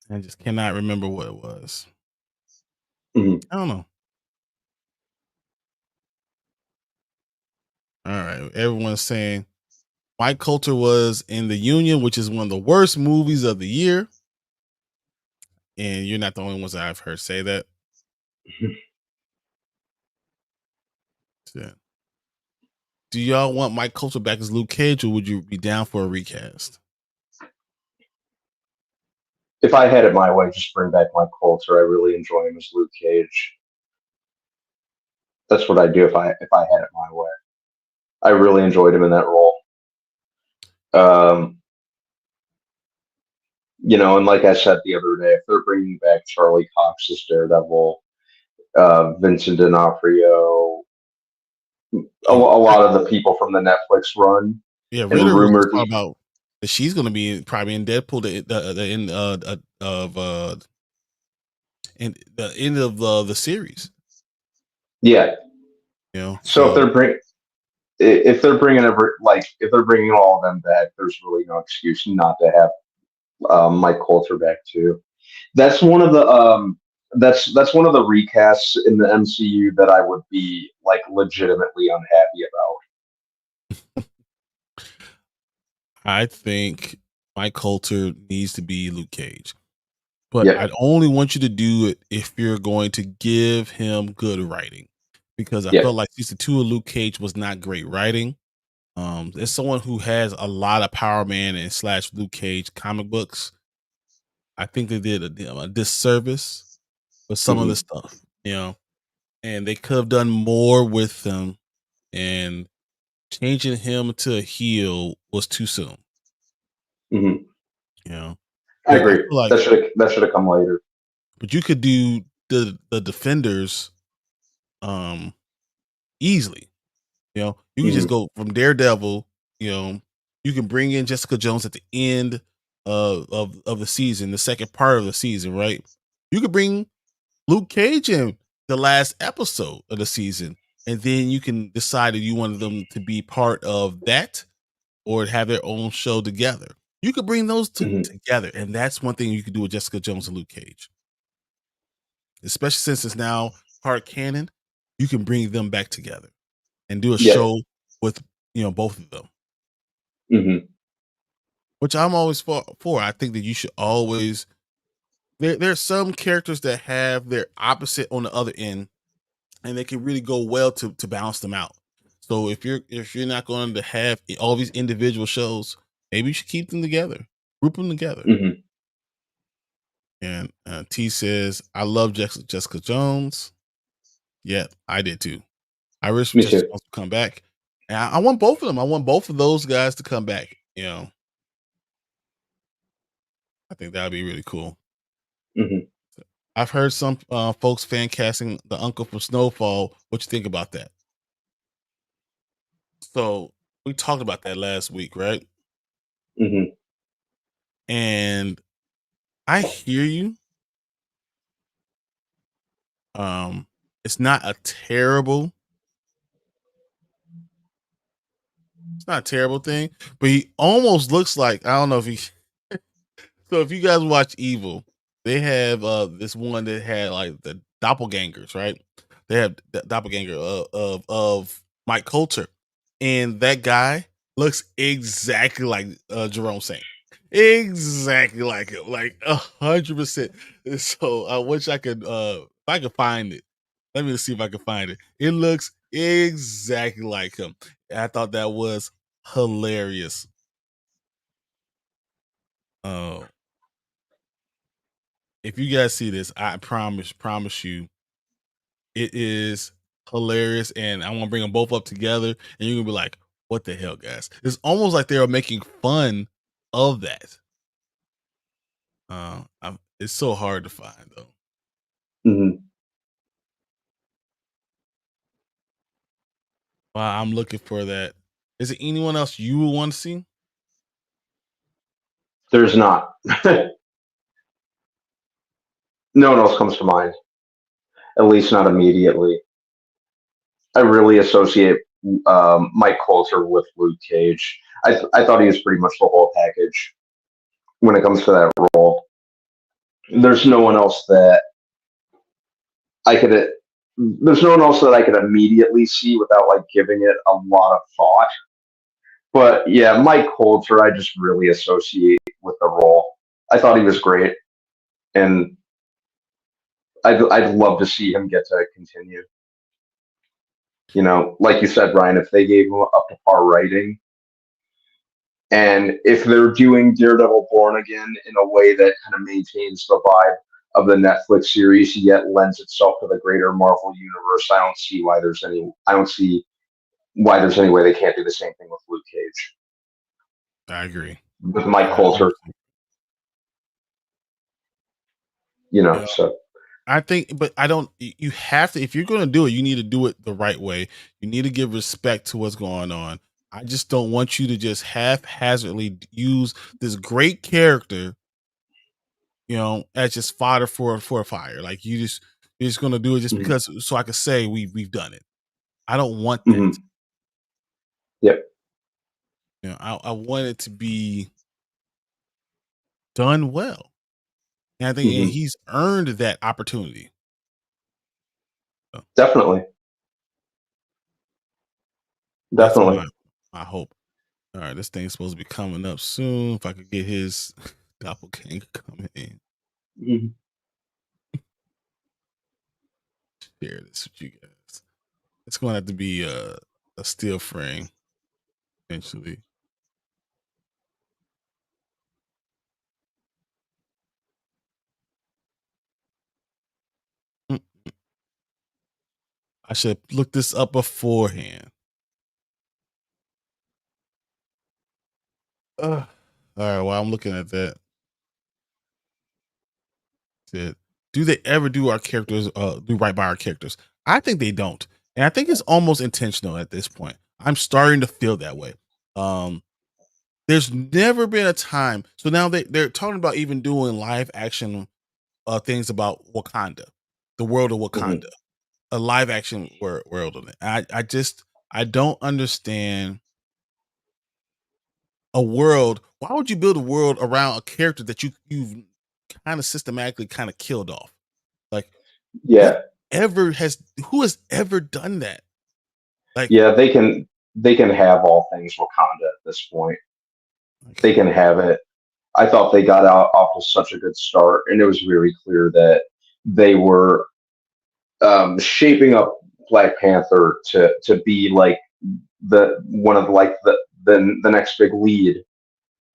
I just cannot remember what it was. Hmm. I don't know. All right, everyone's saying Mike Coulter was in The Union, which is one of the worst movies of the year, and you're not the only ones that I've heard say that. Yeah. Do y'all want Mike Coulter back as Luke Cage, or would you be down for a recast? If I had it my way, just bring back Mike Coulter. I really enjoy him as Luke Cage. That's what I'd do if I had it my way. I really enjoyed him in that role. Um, and like I said the other day, if they're bringing back Charlie Cox as Daredevil, Vincent D'Onofrio, And a lot of the people from the Netflix run, yeah, and Ritter was rumored, talking about that she's going to be probably in Deadpool the end of the end of the series. yeah. So So if they're bringing if they're bringing all of them back, there's really no excuse not to have Mike Coulter back too. That's one of the that's one of the recasts in the MCU that I would be like legitimately unhappy about. I think Mike Coulter needs to be Luke Cage, but Yeah, I'd only want you to do it if you're going to give him good writing, because I yeah. felt like season 2 of Luke Cage was not great writing. As someone who has a lot of Power Man and slash Luke Cage comic books, I think they did a disservice with some of the Hmm. stuff, and they could have done more with them, and changing him to a heel was too soon, Hmm. you know. I But I agree. feel like, That should have come later. but you could do the defenders um easily. You can just Hmm. go from Daredevil. You know, you can bring in Jessica Jones at the end of the season, the second part of the season, right? You could bring Luke Cage in the last episode of the season, and then you can decide if you wanted them to be part of that or have their own show together. You could bring those two Hmm. together, and that's one thing you could do with Jessica Jones and Luke Cage, especially since it's now part canon. You can bring them back together and do a Yeah. show with both of them, Hmm. which I'm always for. I think that you should always there's some characters that have their opposite on the other end, and they can really go well to balance them out. So if you're not going to have all these individual shows, maybe you should keep them together, group them together. Hmm. And T says, "I love Jessica Jones. Yeah, I did too. I wish Me Jessica too. Jones would come back, and I want both of them. I want both of those guys to come back. I think that would be really cool. Hmm. I've heard some folks fan casting the uncle from Snowfall. What you think about that?" So we talked about that last week, right? Hmm. And I hear you. It's not a terrible It's not a terrible thing, but he almost looks like, I don't know if he. So if you guys watch Evil, they have this one that had like the doppelgangers, right? They have the doppelganger of Mike Coulter, and that guy looks exactly like Jerome Saint, exactly like him, like 100%. So I wish I could, if I could find it. Let me see if I can find it. It looks exactly like him. I thought that was hilarious. Oh, if you guys see this, I promise you, it is hilarious, and I want to bring them both up together, and you're gonna be like, "What the hell, guys?" It's almost like they are making fun of that. It's so hard to find though. Hmm. While I'm looking for that, is there anyone else you would want to see? There's not. No one else comes to mind, at least not immediately. I really associate Mike Coulter with Luke Cage. I thought he was pretty much the whole package when it comes to that role. There's no one else that I could. There's no one else that I could immediately see without like giving it a lot of thought. But yeah, Mike Coulter, I just really associate with the role. I thought he was great, and I'd love to see him get to continue. You know, like you said, Ryan, if they gave him up to par writing, and if they're doing Daredevil Born Again in a way that kind of maintains the vibe of the Netflix series, yet lends itself to the greater Marvel universe, I don't see why there's any way they can't do the same thing with Luke Cage, I agree. with Mike I Coulter, Yeah, so. I think, but I don't. You have to, if you're going to do it, you need to do it the right way. You need to give respect to what's going on. I just don't want you to just haphazardly use this great character, as just fodder for a fire. Like you're just going to do it just Mhm. because, so I can say we've done it. I don't want that. Mhm. Yep. I want it to be done well, and I think and Mhm. he's earned that opportunity. So Definitely. that's Definitely. my hope. All right, this thing's supposed to be coming up soon. If I could get his doppelganger coming in, Mhm. share this with you guys. It's going to have to be a steel frame eventually. Mm, I should have looked this up beforehand. All right, while I'm looking at that, said, do they ever do our characters do right by our characters? I think they don't, and I think it's almost intentional at this point. I'm starting to feel that way. Um, there's never been a time. So now they're talking about even doing live action things about Wakanda, the world of Mhm. Wakanda, a live action world of it. I don't understand a world. Why would you build a world around a character that you've kind of systematically kind of killed off? Like Yeah. who has ever done that? Like, Yeah, they can have all things Wakanda at this point. They okay, can have it. I thought they got out off to such a good start, and it was very clear that they were shaping up Black Panther to be like the one of like the next big lead,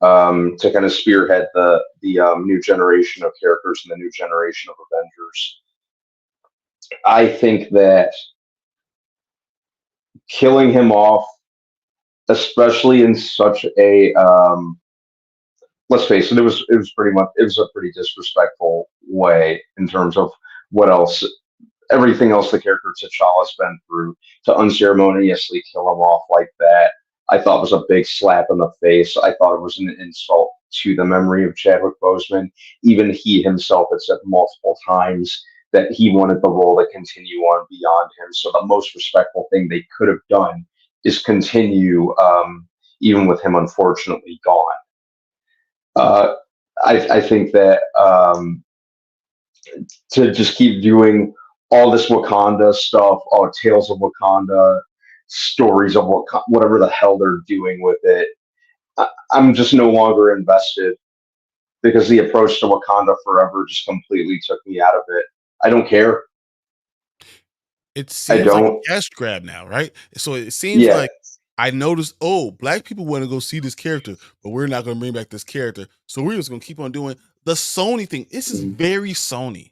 to kind of spearhead the new generation of characters and the new generation of Avengers. I think that killing him off, especially in such a let's face it, it was a pretty disrespectful way in terms of what else everything else the character T'Challa's been through, to unceremoniously kill him off like that. I thought was a big slap in the face. I thought it was an insult to the memory of Chadwick Boseman. Even he himself had said multiple times that he wanted the role to continue on beyond him. So the most respectful thing they could have done is continue. even with him unfortunately gone. I think that to just keep doing all this Wakanda stuff, all Tales of Wakanda, stories of whatever the hell they're doing with it, I'm just no longer invested because the approach to Wakanda Forever just completely took me out of it. I don't care. It I seems like a don't. cash grab now, right? So it seems Yeah. like I noticed, oh, black people want to go see this character, but we're not going to bring back this character. So we're just going to keep on doing the Sony thing. This is very Sony.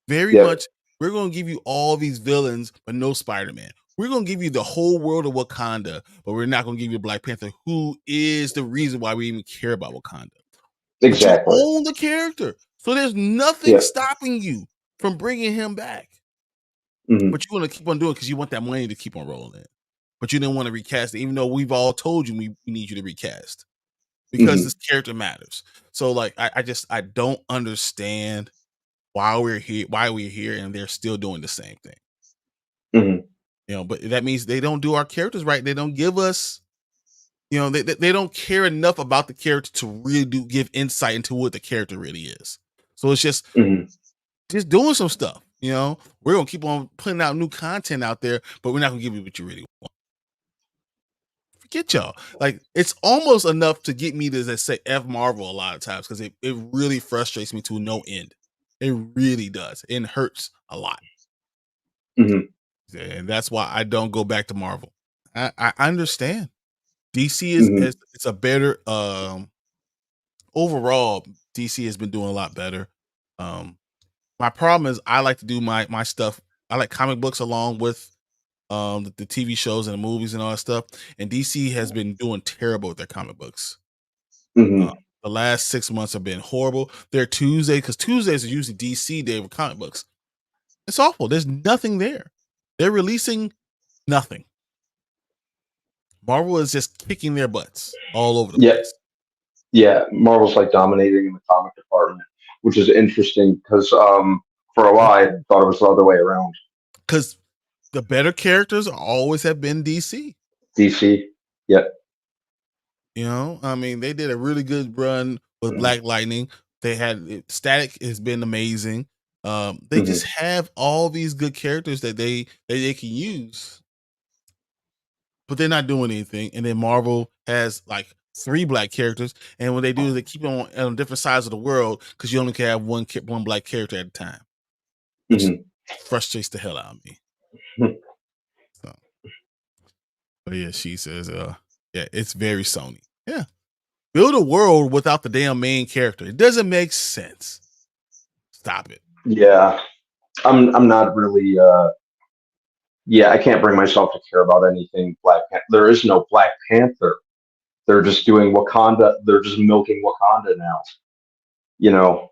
Very Yep. much, we're going to give you all these villains, but no Spider-Man. We're going to give you the whole world of Wakanda, but we're not going to give you Black Panther, who is the reason why we even care about Wakanda. But you Exactly. own the character. So there's nothing Yep. stopping you from bringing him back. Mm-hmm. But you want to keep on doing it because you want that money to keep on rolling in. But you didn't want to recast it, even though we've all told you we need you to recast because Mm-hmm. this character matters. So like I don't understand why we're here and they're still doing the same thing. Mm-hmm. You know, but that means they don't do our characters right. They don't give us, you know, they don't care enough about the character to really give insight into what the character really is. So it's just doing some stuff. You know, we're gonna keep on putting out new content out there, but we're not gonna give you what you really want. Forget y'all. Like it's almost enough to get me to say F Marvel a lot of times because it really frustrates me to no end. It really does. It hurts a lot. And that's why I don't go back to Marvel. I understand. DC is it's a better overall, DC has been doing a lot better. My problem is I like to do my stuff. I like comic books along with the TV shows and the movies and all that stuff. And DC has been doing terrible with their comic books. The last 6 months have been horrible. They're Tuesday because Tuesdays are usually DC day with comic books. It's awful. There's nothing there. They're releasing nothing. Marvel is just kicking their butts all over the place. Yeah, Marvel's like dominating in the comic department, which is interesting because for a while I thought it was the other way around. Because the better characters always have been DC. DC, yep. You know, I mean, they did a really good run with Black Lightning. They had Static has been amazing. They just have all these good characters that they can use, but they're not doing anything. And then Marvel has like 3 black characters, and what they do is they keep them on different sides of the world because you only can have one black character at a time, which frustrates the hell out of me. So, but yeah, she says, yeah, it's very Sony. Yeah. Build a world without the damn main character. It doesn't make sense. Stop it. Yeah. I'm not really yeah, I can't bring myself to care about anything Black Panther. There is no Black Panther. They're just doing Wakanda. They're just milking Wakanda now. You know,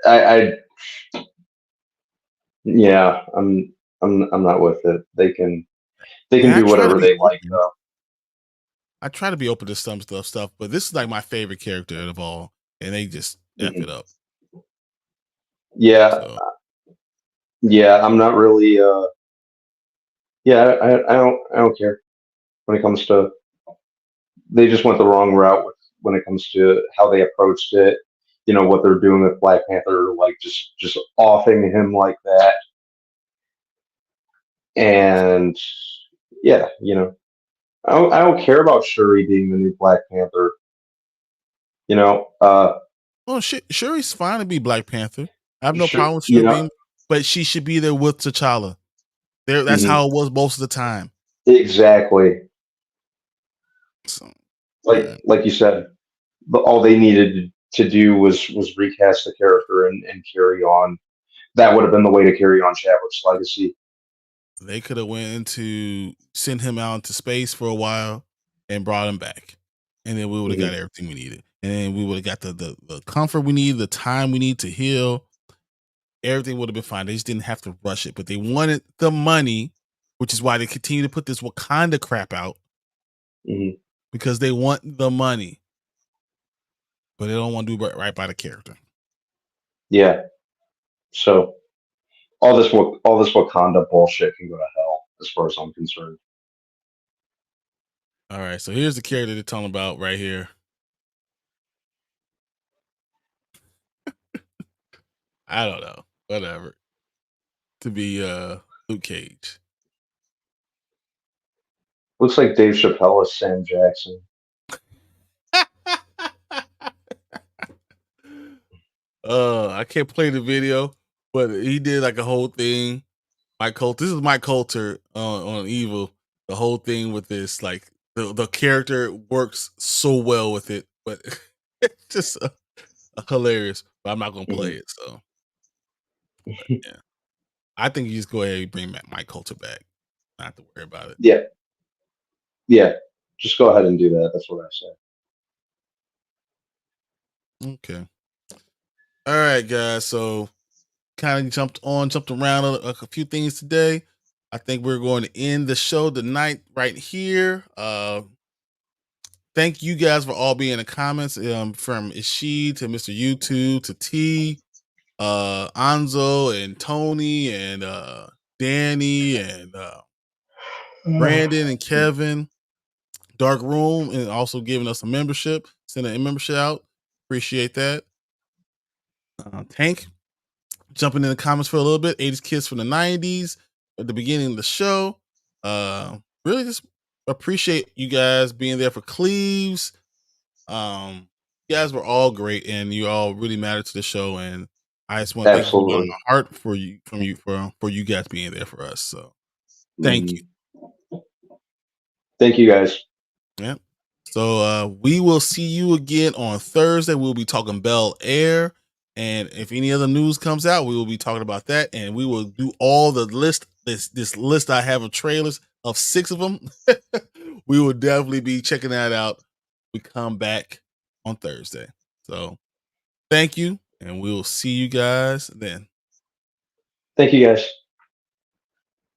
I yeah, I'm not with it. They can do whatever they like though. I try to be open to some stuff, but this is like my favorite character of all, and they just F it up. Yeah. So. Yeah, I'm not really yeah, I don't care when it comes to they just went the wrong route when it comes to how they approached it. You know what they're doing with Black Panther, like just offing him like that, and yeah, you know, I don't care about Shuri being the new Black Panther. You know, well, Shuri's fine to be Black Panther. I have no problem with Shuri being, but she should be there with T'Challa. That's how it was most of the time. Exactly. So, like you said, all they needed to do was recast the character and carry on. That would have been the way to carry on Chadwick's legacy. They could have went into send him out into space for a while and brought him back, and then we would have got everything we needed, and then we would have got the comfort we need, the time we need to heal. Everything would have been fine. They just didn't have to rush it, but they wanted the money, which is why they continue to put this Wakanda crap out because they want the money, but they don't want to do right by the character. Yeah. So all this Wakanda bullshit can go to hell, as far as I'm concerned. All right, so here's the character they're talking about right here. I don't know, whatever. To be Luke Cage. Looks like Dave Chappelle is Sam Jackson. I can't play the video, but he did like a whole thing. Mike Coulter. This is Mike Coulter on Evil. The whole thing with this, like the character works so well with it, but it's just hilarious. But I'm not gonna play it. So yeah, I think you just go ahead and bring Mike Coulter back. Not have to worry about it. Yeah, yeah. Just go ahead and do that. That's what I say. Okay. All right, guys. So kind of jumped around a few things today. I think we're going to end the show tonight right here. Thank you guys for all being in the comments. From Ishii to Mr. YouTube to T, Anzo and Tony and Danny and Brandon and Kevin, Dark Room, and also giving us a membership, sending a membership out. Appreciate that. Tank jumping in the comments for a little bit. 80s kids from the 90s at the beginning of the show. Really just appreciate you guys being there for Cleves. You guys were all great and you all really mattered to the show. And I just want to thank you from my heart for you guys being there for us. So thank you. Thank you guys. Yeah. So we will see you again on Thursday. We'll be talking Bel Air. And if any other news comes out, we will be talking about that. And we will do all the list, this list I have of trailers of 6 of them. We will definitely be checking that out. We come back on Thursday. So thank you. And we will see you guys then. Thank you guys.